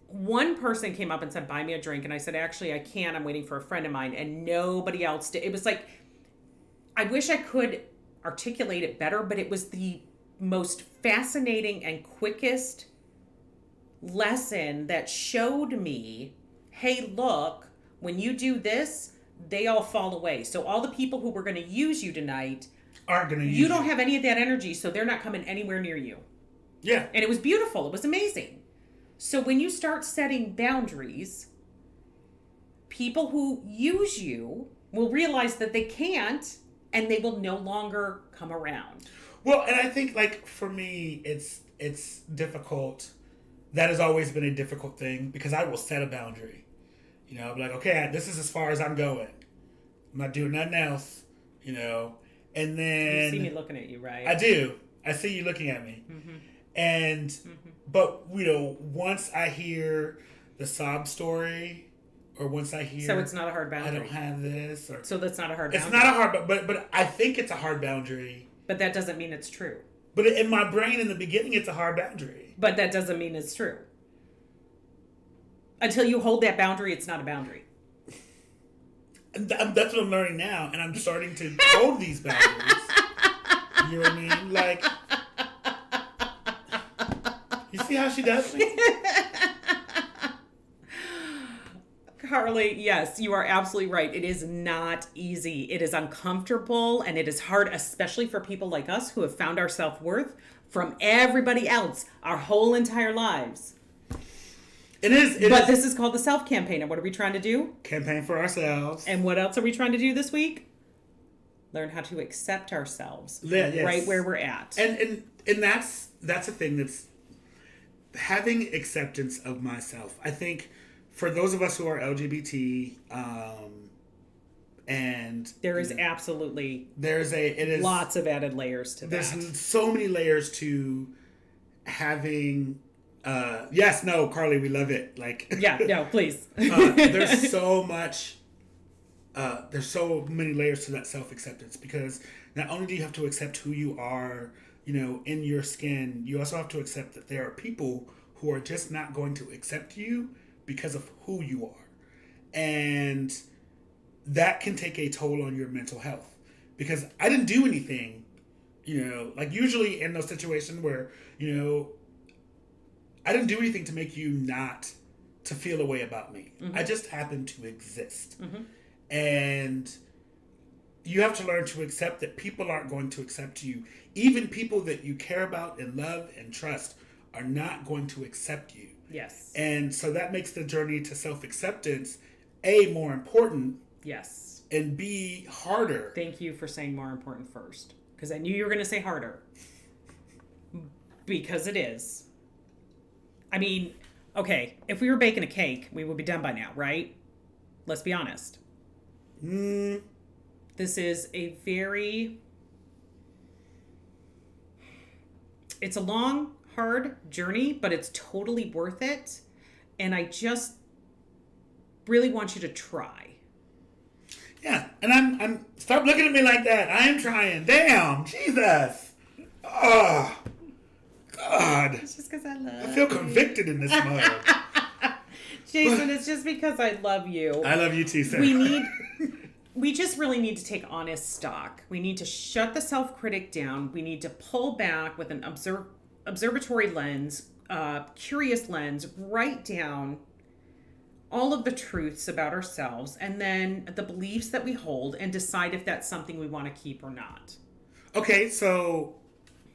One person came up and said, buy me a drink. And I said, actually, I can't. I'm waiting for a friend of mine. And nobody else did. It was like, I wish I could articulate it better, but it was the most fascinating and quickest lesson that showed me, hey, look, when you do this, they all fall away. So all the people who were going to use you tonight Aren't going to use you don't have any of that energy, so they're not coming anywhere near you. Yeah. And it was beautiful. It was amazing. So when you start setting boundaries, people who use you will realize that they can't, and they will no longer come around. Well, and I think, like, for me, it's difficult. That has always been a difficult thing because I will set a boundary. I'll be like, okay, this is as far as I'm going. I'm not doing nothing else, And then... You see me looking at you, right? I do. I see you looking at me. Mm-hmm. And, but, once I hear the sob story, or once I hear... So it's not a hard boundary. I don't have this, or... So that's not a hard boundary. It's not a hard... But I think it's a hard boundary. But that doesn't mean it's true. But in my brain, in the beginning, it's a hard boundary. But that doesn't mean it's true. Until you hold that boundary, it's not a boundary. And that's what I'm learning now, and I'm starting to hold these boundaries. You know what I mean? Like, you see how she does me? Carly, yes, you are absolutely right. It is not easy. It is uncomfortable, and it is hard, especially for people like us who have found our self-worth from everybody else our whole entire lives. It is. But this is called the self-campaign, and what are we trying to do? Campaign for ourselves. And what else are we trying to do this week? Learn how to accept ourselves Yes. right where we're at. And that's a thing that's having acceptance of myself. I think for those of us who are LGBT, and there is absolutely it is lots of added layers to that. There's so many layers to having. Yes, no, Carly, we love it. Like, yeah, no, please. There's so much. There's so many layers to that self-acceptance because not only do you have to accept who you are, in your skin, you also have to accept that there are people who are just not going to accept you because of who you are. And that can take a toll on your mental health. Because I didn't do anything, like usually in those situations where, I didn't do anything to make you not to feel a way about me. Mm-hmm. I just happened to exist. Mm-hmm. And you have to learn to accept that people aren't going to accept you. Even people that you care about and love and trust are not going to accept you. Yes. And so that makes the journey to self-acceptance, A, more important. Yes. And B, harder. Thank you for saying more important first. Because I knew you were going to say harder. Because it is. I mean, okay, if we were baking a cake, we would be done by now, right? Let's be honest. This is it's a long, hard journey, but it's totally worth it. And I just really want you to try. Yeah, and I'm stop looking at me like that. I am trying. Damn, Jesus. Oh, God. It's just because I love I feel convicted in this mode. Jason, it's just because I love you. I love you too, sir. We just really need to take honest stock. We need to shut the self-critic down. We need to pull back with an observatory lens, curious lens, write down all of the truths about ourselves and then the beliefs that we hold and decide if that's something we want to keep or not. Okay, so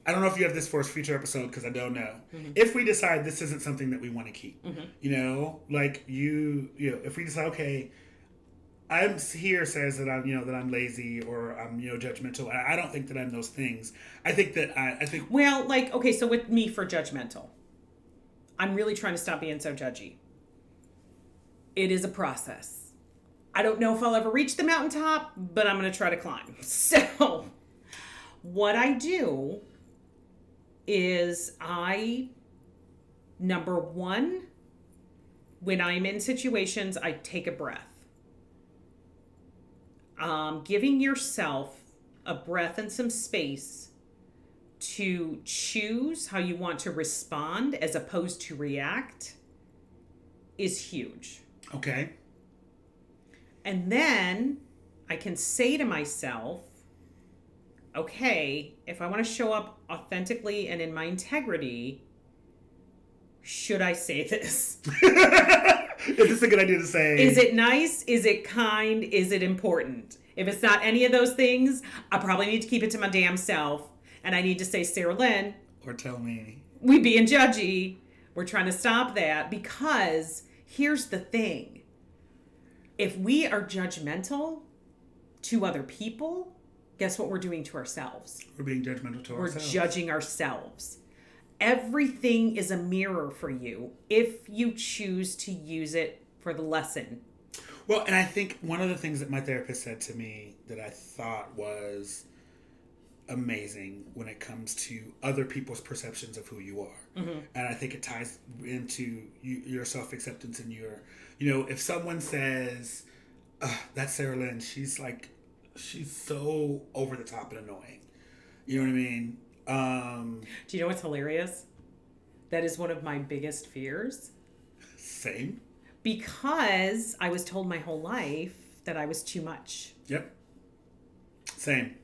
I don't know if you have this for a future episode because I don't know. Mm-hmm. If we decide this isn't something that we want to keep, mm-hmm. Like if we decide, okay, I'm here says that I'm lazy or I'm judgmental. I don't think that I'm those things. I think that I think. Well, like, okay, so with me for judgmental, I'm really trying to stop being so judgy. It is a process. I don't know if I'll ever reach the mountaintop, but I'm going to try to climb. So what I do is number one, when I'm in situations, I take a breath. Giving yourself a breath and some space to choose how you want to respond as opposed to react is huge. Okay. And then I can say to myself, okay, if I want to show up authentically and in my integrity, should I say this? Is this a good idea to say? Is it nice? Is it kind? Is it important? If it's not any of those things, I probably need to keep it to my damn self. And I need to say, Sarah Lynn. Or tell me. We being judgy. We're trying to stop that because here's the thing. If we are judgmental to other people, guess what we're doing to ourselves? We're being judgmental to ourselves. We're judging ourselves. Everything is a mirror for you if you choose to use it for the lesson. Well, and I think one of the things that my therapist said to me that I thought was amazing when it comes to other people's perceptions of who you are. Mm-hmm. And I think it ties into your self-acceptance and your, if someone says, that's Sarah Lynn, she's so over the top and annoying. You know what I mean? Do you know what's hilarious? That is one of my biggest fears. Same. Because I was told my whole life that I was too much. Yep. Same.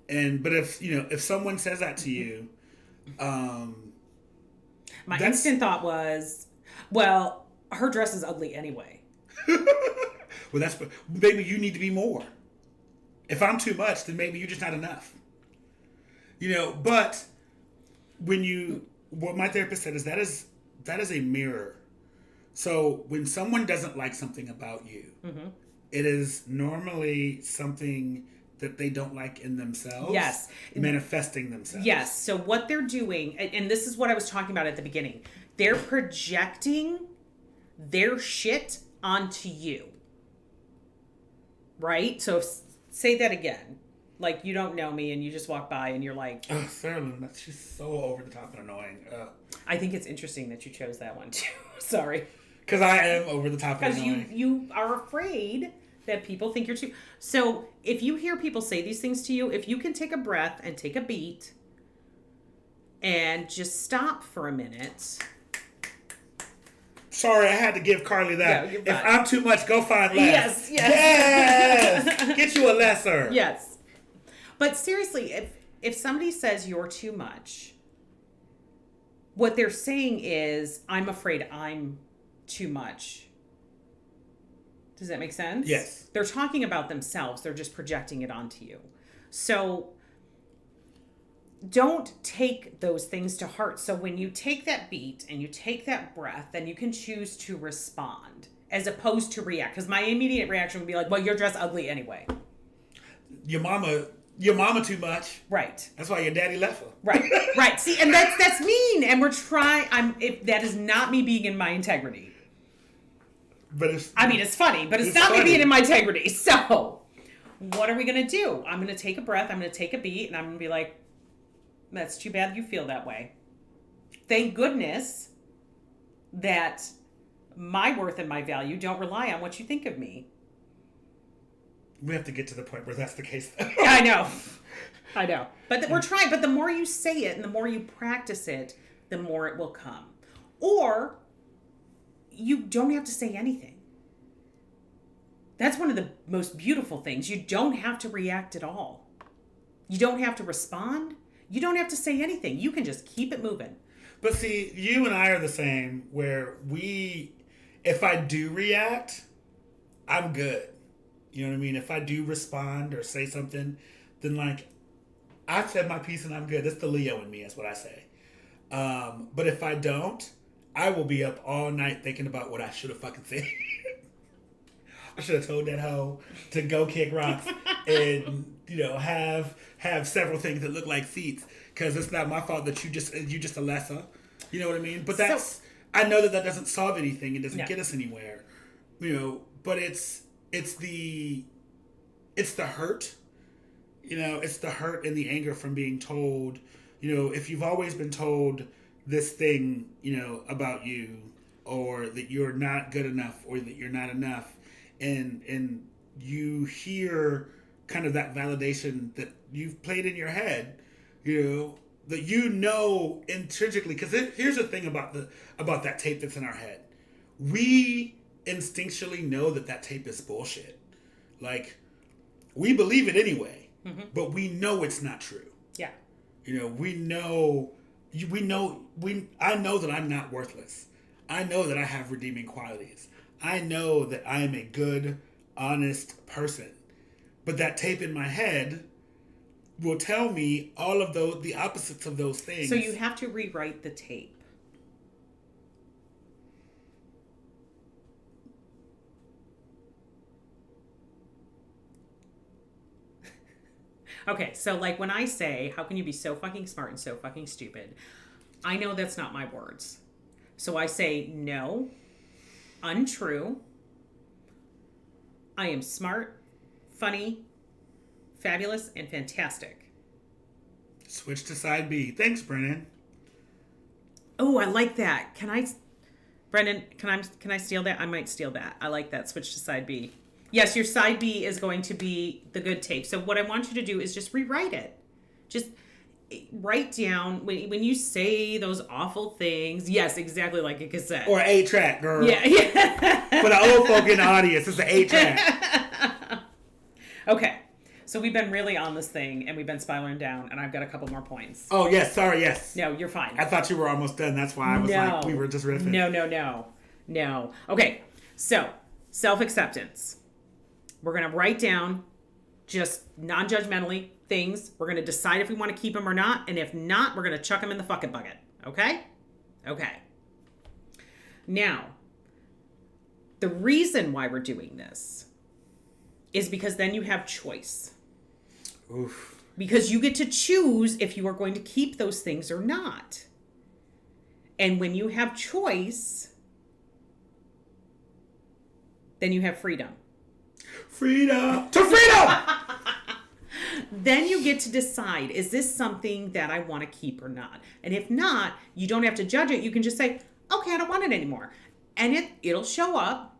But if someone says that to you, my instant thought was, well, her dress is ugly anyway. Well, maybe you need to be more. If I'm too much, then maybe you're just not enough. But what my therapist said is that is a mirror. So when someone doesn't like something about you, mm-hmm. It is normally something that they don't like in themselves. Yes. Manifesting themselves. Yes. So what they're doing, and this is what I was talking about at the beginning, they're projecting their shit onto you. Right? So say that again. Like you don't know me and you just walk by and you're like... Oh, Sarah Lynn, she's so over the top and annoying. I think it's interesting that you chose that one too. Sorry. Because I am over the top and annoying. Because you are afraid that people think you're too... So if you hear people say these things to you, if you can take a breath and take a beat and just stop for a minute Sorry, I had to give Carly that. No, you're if fine. I'm too much, go find less. Yes. Get you a lesser. Yes. But seriously, if somebody says you're too much, what they're saying is, I'm afraid I'm too much. Does that make sense? Yes. They're talking about themselves. They're just projecting it onto you. So don't take those things to heart. So when you take that beat and you take that breath, then you can choose to respond as opposed to react. Because my immediate reaction would be like, well, you're dressed ugly anyway. Your mama too much. Right. That's why your daddy left her. Right. Right. See, and that's mean. And we're trying. That is not me being in my integrity. But it's funny, but it's not funny. me being in my integrity. So, what are we going to do? I'm going to take a breath. I'm going to take a beat, and I'm going to be like, that's too bad you feel that way. Thank goodness that my worth and my value don't rely on what you think of me. We have to get to the point where that's the case. I know. But we're trying. But the more you say it and the more you practice it, the more it will come. Or you don't have to say anything. That's one of the most beautiful things. You don't have to react at all. You don't have to respond. You don't have to say anything. You can just keep it moving. But see, you and I are the same, where if I do react, I'm good. You know what I mean? If I do respond or say something, then like, I've said my piece and I'm good. That's the Leo in me, is what I say. But if I don't, I will be up all night thinking about what I should have fucking said. I should have told that hoe to go kick rocks and, have several things that look like seats, because it's not my fault that you just a lesser. You know what I mean? But I know that doesn't solve anything. It doesn't get us anywhere. But it's the hurt. It's the hurt and the anger from being told, if you've always been told this thing, about you, or that you're not good enough, or that you're not enough, and you hear kind of that validation that you've played in your head, that intrinsically, because here's the thing about that tape that's in our head. We instinctually know that tape is bullshit. Like, we believe it anyway, but we know it's not true. Yeah. I know that I'm not worthless. I know that I have redeeming qualities. I know that I am a good, honest person. But that tape in my head will tell me all of the opposites of those things. So you have to rewrite the tape. Okay, so like when I say, how can you be so fucking smart and so fucking stupid? I know that's not my words. So I say, no, untrue. I am smart, funny, fabulous, and fantastic. Switch to side B. Thanks, Brennan. Oh, I like that. Brendan, can I steal that? I might steal that. I like that. Switch to side B. Yes, your side B is going to be the good tape. So what I want you to do is just rewrite it. Just write down when you say those awful things. Yes, exactly like a cassette. Or 8-track, girl. Yeah. For the old folk in the audience, it's an 8-track. Okay. So we've been really on this thing, and we've been spiraling down, and I've got a couple more points. Oh, yes. Sorry, yes. No, you're fine. I thought you were almost done. That's why I was like, we were just riffing. No. Okay. So, self-acceptance. We're going to write down just non-judgmentally things. We're going to decide if we want to keep them or not. And if not, we're going to chuck them in the fucking bucket. Okay? Okay. Now, the reason why we're doing this is because then you have choice. Oof. Because you get to choose if you are going to keep those things or not. And when you have choice, then you have freedom. Freedom to freedom! Then you get to decide, is this something that I want to keep or not? And if not, you don't have to judge it. You can just say, okay, I don't want it anymore. And it'll show up.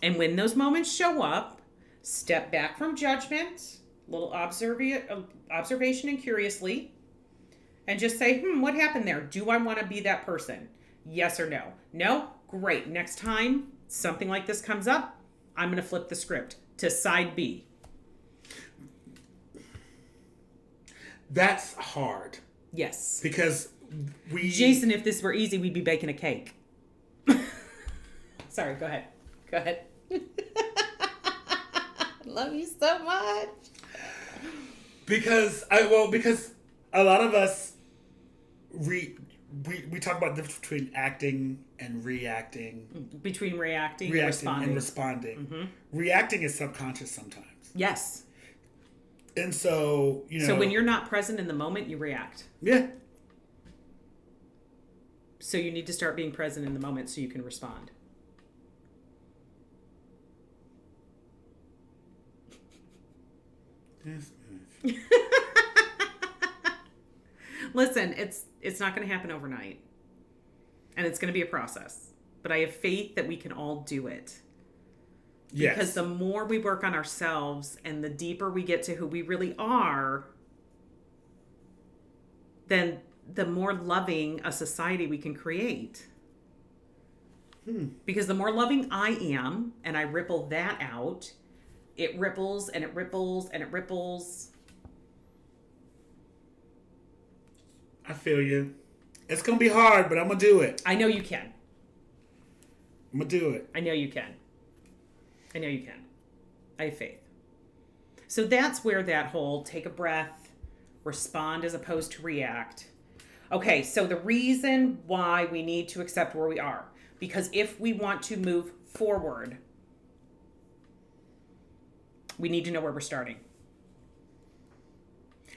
And when those moments show up, step back from judgment, little observation and curiously, and just say, what happened there? Do I want to be that person? Yes or no? No? great. Next time something like this comes up, I'm going to flip the script to side B. That's hard. Yes. Because Jason, if this were easy, we'd be baking a cake. Sorry, go ahead. Go ahead. Love you so much. Because a lot of us we talk about the difference between acting and reacting. Between reacting and responding. Mm-hmm. Reacting is subconscious sometimes. Yes. And so, So when you're not present in the moment, you react. Yeah. So you need to start being present in the moment so you can respond. Listen, it's not going to happen overnight. And it's going to be a process. But I have faith that we can all do it. Yes. Because the more we work on ourselves and the deeper we get to who we really are, then the more loving a society we can create. Because the more loving I am, and I ripple that out, it ripples and it ripples and it ripples. I feel you. It's going to be hard, but I'm going to do it. I know you can. I'm going to do it. I know you can. I know you can. I have faith. So that's where that whole take a breath, respond as opposed to react. Okay, so the reason why we need to accept where we are, because if we want to move forward, we need to know where we're starting.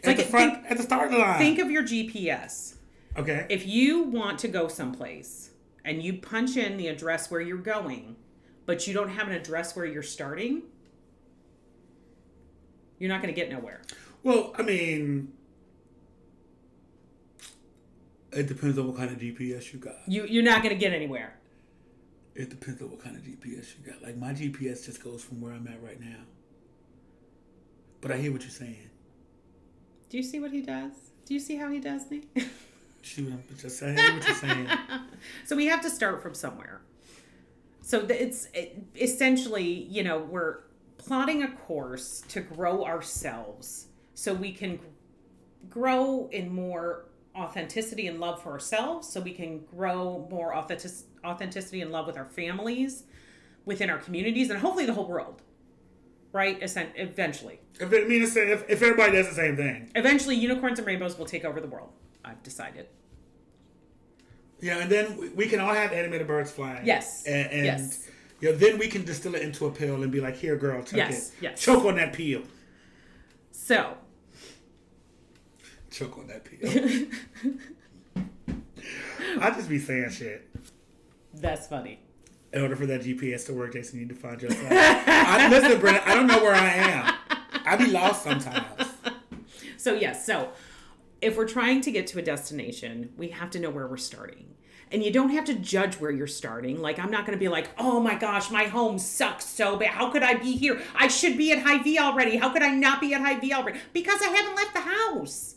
At the start of the line. Think of your GPS. Okay. If you want to go someplace and you punch in the address where you're going, but you don't have an address where you're starting, you're not going to get nowhere. Well, I mean, it depends on what kind of GPS you got. You're not going to get anywhere. It depends on what kind of GPS you got. Like, my GPS just goes from where I'm at right now. But I hear what you're saying. Do you see what he does? Do you see how he does me? Shoot, I'm just saying what you're saying. So we have to start from somewhere. So essentially, we're plotting a course to grow ourselves so we can grow in more authenticity and love for ourselves, so we can grow more authenticity and love with our families, within our communities, and hopefully the whole world. Right? Eventually. If everybody does the same thing. Eventually, unicorns and rainbows will take over the world. I've decided. Yeah, and then we can all have animated birds flying. Yes. And yes. Then we can distill it into a pill and be like, here, girl, take it. Yes. Choke on that pill. So. Choke on that pill. I just be saying shit. That's funny. In order for that GPS to work, Jason, you need to find yourself. Listen, Brenda, I don't know where I am. I be lost sometimes. So, yes. So, if we're trying to get to a destination, we have to know where we're starting. And you don't have to judge where you're starting. Like, I'm not going to be like, oh my gosh, my home sucks so bad. How could I be here? I should be at Hy-Vee already. How could I not be at Hy-Vee already? Because I haven't left the house.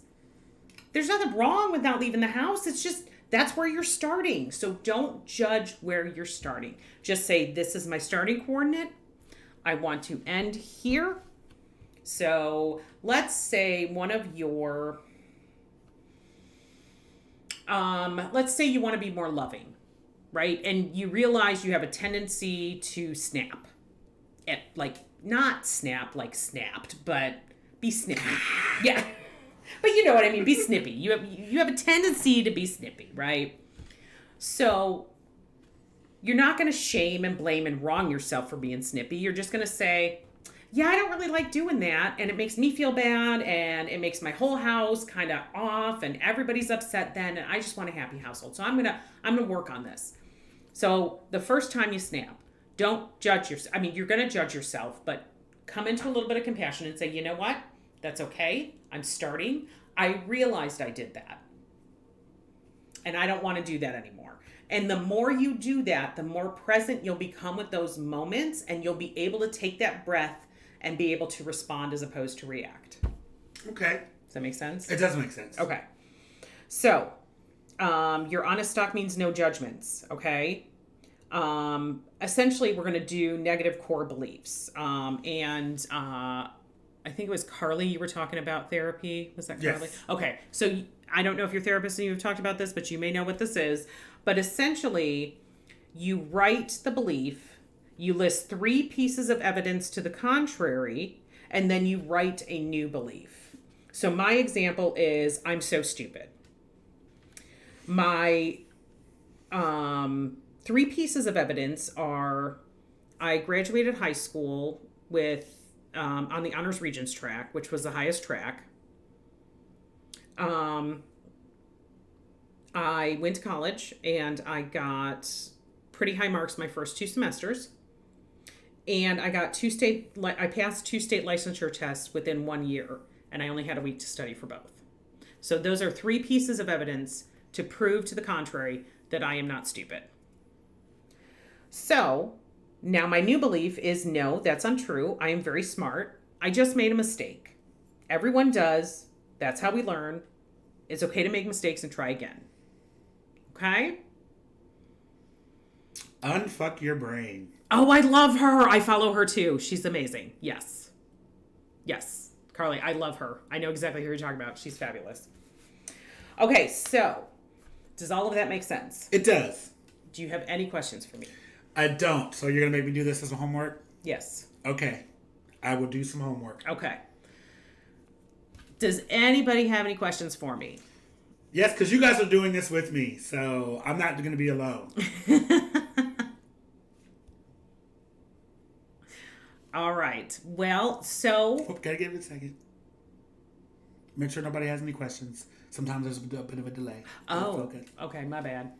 There's nothing wrong with not leaving the house. It's just, that's where you're starting. So don't judge where you're starting. Just say, this is my starting coordinate. I want to end here. So let's say one of your, let's say you want to be more loving, right? And you realize you have a tendency to snap. Not snap like snapped, but be snippy. Yeah. But you know what I mean. Be snippy. You have a tendency to be snippy, right? So you're not going to shame and blame and wrong yourself for being snippy. You're just going to say, yeah, I don't really like doing that, and it makes me feel bad, and it makes my whole house kind of off, and everybody's upset then, and I just want a happy household. So I'm gonna work on this. So the first time you snap, don't judge yourself. I mean, you're going to judge yourself, but come into a little bit of compassion and say, you know what? That's okay. I'm starting. I realized I did that. And I don't want to do that anymore. And the more you do that, the more present you'll become with those moments, and you'll be able to take that breath and be able to respond as opposed to react. Okay. Does that make sense? It does make sense. Okay. So, your honest talk means no judgments, okay? Essentially, we're going to do negative core beliefs. I think it was Carly, you were talking about therapy. Was that Carly? Yes. Okay. So I don't know if you're a therapist and you've talked about this, but you may know what this is. But essentially, you write the belief, you list 3 pieces of evidence to the contrary, and then you write a new belief. So my example is, I'm so stupid. My 3 pieces of evidence are, I graduated high school with on the honors regents track, which was the highest track. I went to college and I got pretty high marks my first 2 semesters. And I got I passed 2 state licensure tests within 1 year, and I only had a week to study for both. So those are 3 pieces of evidence to prove to the contrary that I am not stupid. So now my new belief is, no, that's untrue. I am very smart. I just made a mistake. Everyone does. That's how we learn. It's okay to make mistakes and try again. Okay? Unfuck your brain. Oh, I love her. I follow her too. She's amazing. Yes. Yes. Carly, I love her. I know exactly who you're talking about. She's fabulous. Okay, so does all of that make sense? It does. Do you have any questions for me? I don't. So you're going to make me do this as a homework? Yes. Okay. I will do some homework. Okay. Does anybody have any questions for me? Yes, because you guys are doing this with me, so I'm not going to be alone. All right. Well, so... Oh, gotta give it a second. Make sure nobody has any questions. Sometimes there's a bit of a delay. Oh, okay. My bad.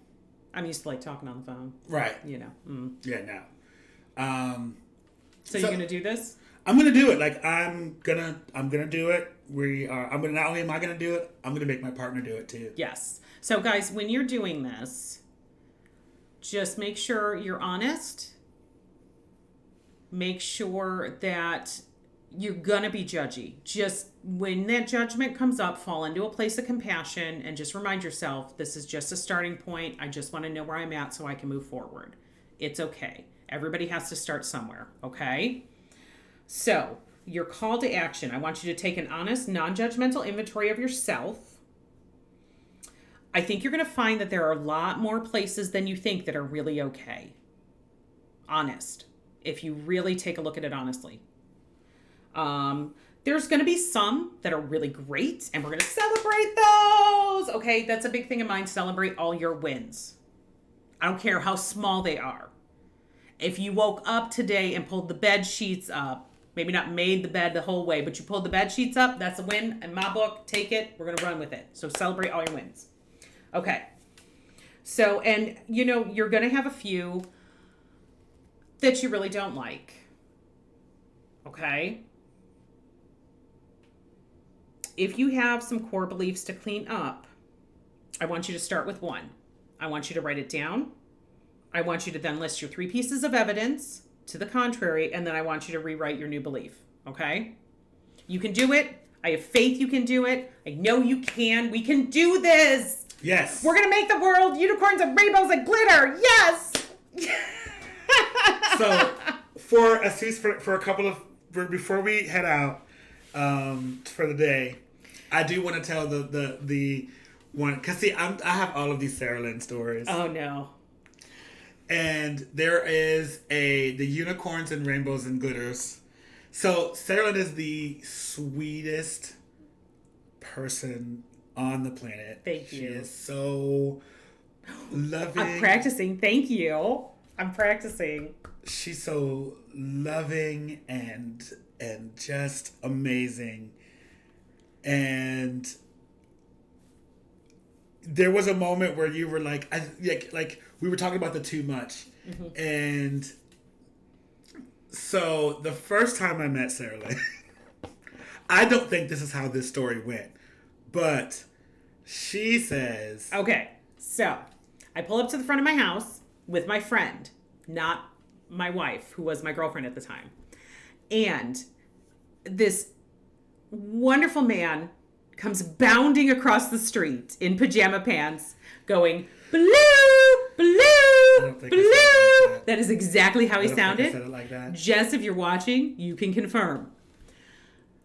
I'm used to like talking on the phone. Right. You know. Mm. Yeah, no. So you're gonna do this? I'm gonna do it. Like I'm gonna do it. Not only am I gonna do it, I'm gonna make my partner do it too. Yes. So guys, when you're doing this, just make sure you're honest. Make sure that you're gonna be judgy. Just when that judgment comes up, fall into a place of compassion and just remind yourself, this is just a starting point. I just want to know where I'm at so I can move forward. It's okay. Everybody has to start somewhere, okay? So, your call to action. I want you to take an honest, non-judgmental inventory of yourself. I think you're going to find that there are a lot more places than you think that are really okay. Honest. If you really take a look at it honestly. There's going to be some that are really great, and we're going to celebrate those. Okay, that's a big thing of mine. Celebrate all your wins. I don't care how small they are. If you woke up today and pulled the bed sheets up, maybe not made the bed the whole way, but you pulled the bed sheets up, that's a win in my book. Take it. We're going to run with it. So celebrate all your wins. Okay. So, and you know, you're going to have a few that you really don't like. Okay? If you have some core beliefs to clean up, I want you to start with one. I want you to write it down. I want you to then list your 3 pieces of evidence to the contrary, and then I want you to rewrite your new belief. Okay? You can do it. I have faith you can do it. I know you can. We can do this. Yes. We're going to make the world unicorns and rainbows and glitter. Yes. So, for a couple of, before we head out for the day, I do want to tell the one, because see, I have all of these Sarah Lynn stories. Oh, no. And there is the unicorns and rainbows and glitters. So Sarah Lynn is the sweetest person on the planet. Thank you. She is so loving. I'm practicing. Thank you. I'm practicing. She's so loving and just amazing. And there was a moment where you were like we were talking about the too much. Mm-hmm. And so the first time I met Sarah Lynn, I don't think this is how this story went, but she says... Okay, so I pull up to the front of my house with my friend, not my wife, who was my girlfriend at the time. And this wonderful man comes bounding across the street in pajama pants going, blue, blue, don't think I said it like that. That is exactly how he I don't think I sounded. said it like that. Jess, if you're watching, you can confirm.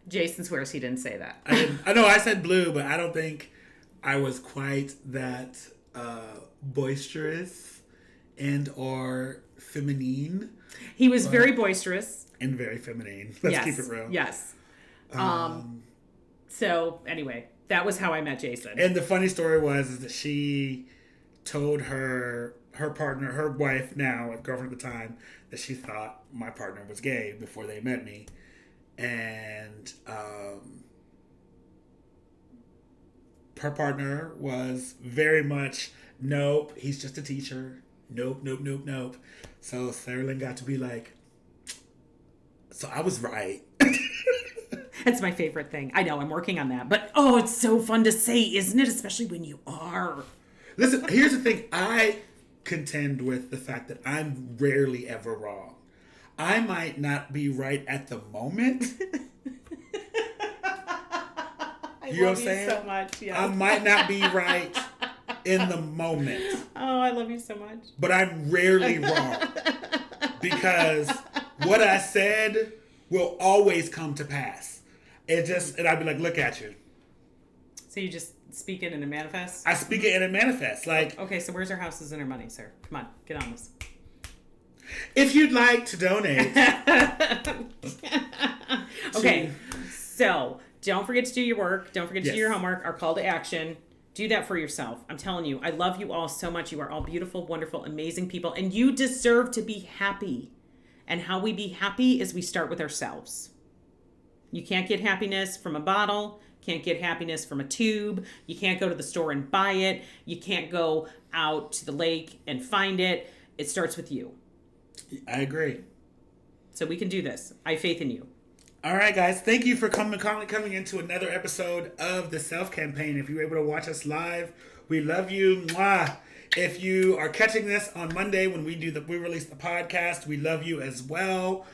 Jason swears he didn't say that. I know I said blue, but I don't think I was quite that boisterous and or feminine. He was very boisterous. And very feminine. Let's keep it real. Yes. So anyway, that was how I met Jason. And the funny story was that she told her partner, her wife now, girlfriend at the time, that she thought my partner was gay before they met me. And her partner was very much, nope, he's just a teacher. Nope, nope, nope, nope. So Sarah Lynn got to be like, so I was right. That's my favorite thing. I know, I'm working on that. But, oh, it's so fun to say, isn't it? Especially when you are. Listen, here's the thing. I contend with the fact that I'm rarely ever wrong. I might not be right at the moment. You know what I'm saying? So much, yes. I might not be right in the moment. Oh, I love you so much. But I'm rarely wrong. Because what I said will always come to pass. And I'd be like, look at you. So you just speak it and it manifests? I speak it and it manifests. Like, okay, so where's our houses and our money, sir? Come on, get on this. If you'd like to donate. Okay, so don't forget to do your work. Don't forget to Yes. do your homework. Our call to action. Do that for yourself. I'm telling you, I love you all so much. You are all beautiful, wonderful, amazing people, and you deserve to be happy. And how we be happy is we start with ourselves. You can't get happiness from a bottle. Can't get happiness from a tube. You can't go to the store and buy it. You can't go out to the lake and find it. It starts with you. I agree. So we can do this. I have faith in you. All right, guys. Thank you for coming into another episode of the Self Campaign. If you were able to watch us live, we love you. Mwah. If you are catching this on Monday when we release the podcast, we love you as well.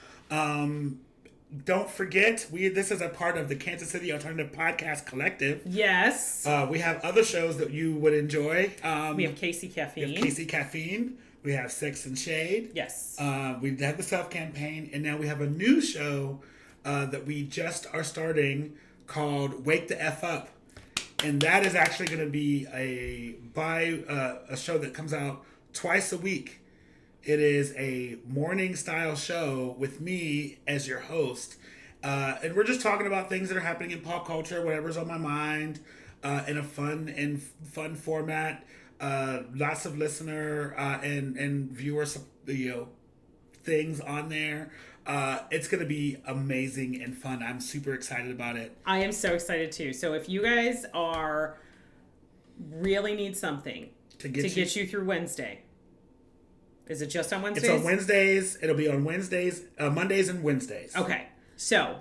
Don't forget, this is a part of the Kansas City Alternative Podcast Collective. Yes. We have other shows that you would enjoy. We have Casey Caffeine. We have Casey Caffeine. We have Sex and Shade. Yes. We have the Self Campaign, and now we have a new show that we just are starting called Wake the F Up. And that is actually going to be a show that comes out twice a week. It is a morning style show with me as your host. And we're just talking about things that are happening in pop culture, whatever's on my mind, in a fun format. Lots of listener and viewer things on there. It's going to be amazing and fun. I'm super excited about it. I am so excited too. So if you guys really need something to get you through Wednesday. Is it just on Wednesdays? It's on Wednesdays. It'll be on Wednesdays, Mondays and Wednesdays. Okay. So,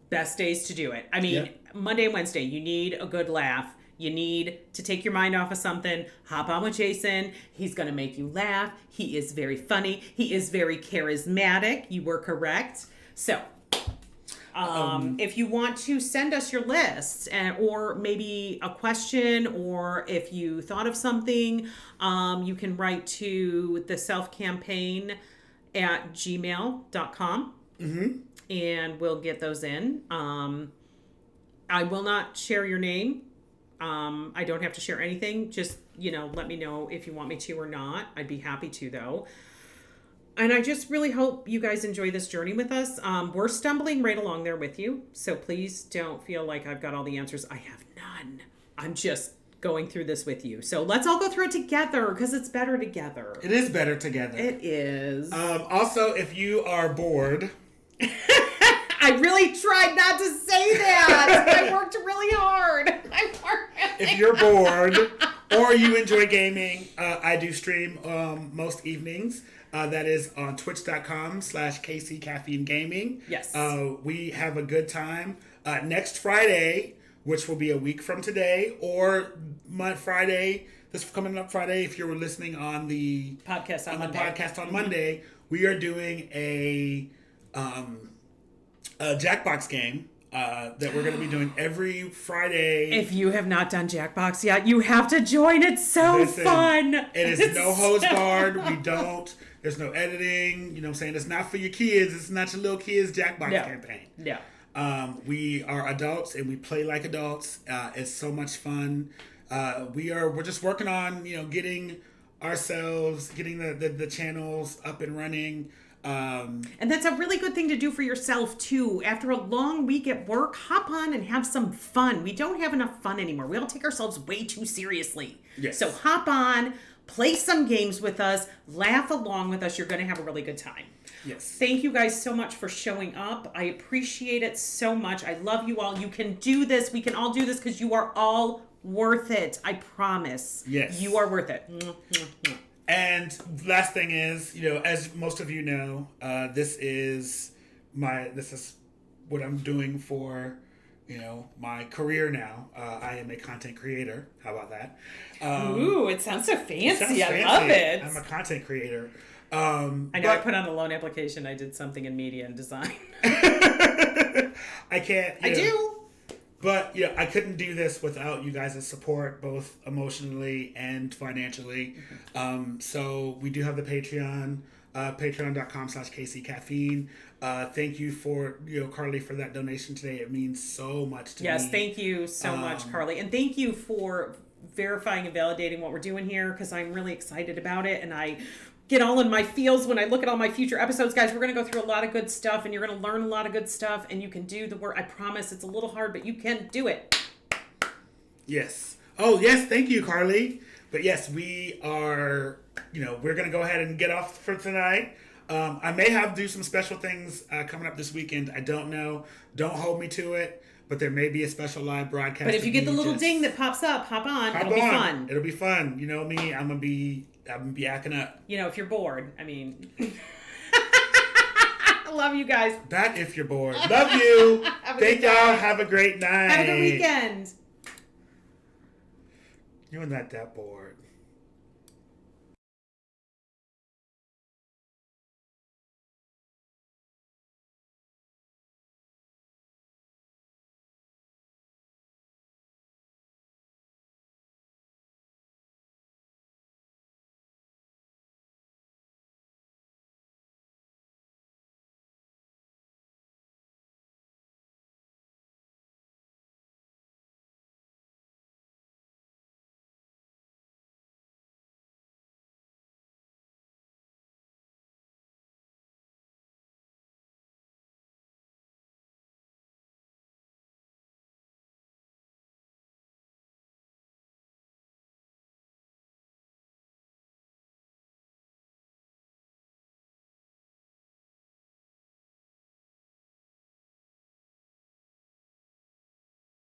best days to do it. I mean, Monday and Wednesday, you need a good laugh. You need to take your mind off of something. Hop on with Jason. He's going to make you laugh. He is very funny. He is very charismatic. You were correct. So, if you want to send us your lists or maybe a question, or if you thought of something, you can write to the selfcampaign@gmail.com. Mm-hmm. And we'll get those in. I will not share your name. I don't have to share anything. Just, let me know if you want me to or not. I'd be happy to, though. And I just really hope you guys enjoy this journey with us. We're stumbling right along there with you. So please don't feel like I've got all the answers. I have none. I'm just going through this with you. So let's all go through it together because it's better together. It is better together. It is. Also, if you are bored... I really tried not to say that. I worked really hard. If you're bored or you enjoy gaming, I do stream most evenings. That is on twitch.com/KC Caffeine Gaming. Yes. We have a good time. Next Friday, which will be a week from today, or this coming up Friday, if you were listening on the podcast on Monday, we are doing a Jackbox game that we're going to be doing every Friday. If you have not done Jackbox yet, you have to join. It's so fun. It is no hose barred. There's no editing. You know what I'm saying? It's not for your kids. It's not your little kids' Jackbox campaign. Yeah. We are adults and we play like adults. It's so much fun. We're just working on, getting the channels up and running. And that's a really good thing to do for yourself too. After a long week at work, hop on and have some fun. We don't have enough fun anymore. We all take ourselves way too seriously. Yes. So hop on, play some games with us, laugh along with us. You're going to have a really good time. Yes. Thank you guys so much for showing up. I appreciate it so much. I love you all. You can do this. We can all do this because you are all worth it. I promise. Yes. You are worth it. And last thing is, as most of you know, this is what I'm doing for, my career now. I am a content creator. How about that? Ooh, it sounds so fancy. I love it. I'm a content creator. I know I put on a loan application. I did something in media and design. I can't. I do. But I couldn't do this without you guys' support, both emotionally and financially. So we do have the Patreon, patreon.com/KCCaffeine. Thank you for Carly for that donation today. It means so much to me. Yes, thank you so much, Carly, and thank you for verifying and validating what we're doing here because I'm really excited about it, and I get all in my feels when I look at all my future episodes. Guys, we're going to go through a lot of good stuff, and you're going to learn a lot of good stuff, and you can do the work. I promise it's a little hard, but you can do it. Yes. Oh, yes. Thank you, Carly. But yes, we are, we're going to go ahead and get off for tonight. I may do some special things coming up this weekend. I don't know. Don't hold me to it. But there may be a special live broadcast. But if you get the little ding that pops up, hop on. It'll be fun. It'll be fun. You know me. I'm gonna be acting up. If you're bored. I mean, I love you guys. That if you're bored. Love you. Thank y'all. Have a great night. Have a good weekend. You're not that bored.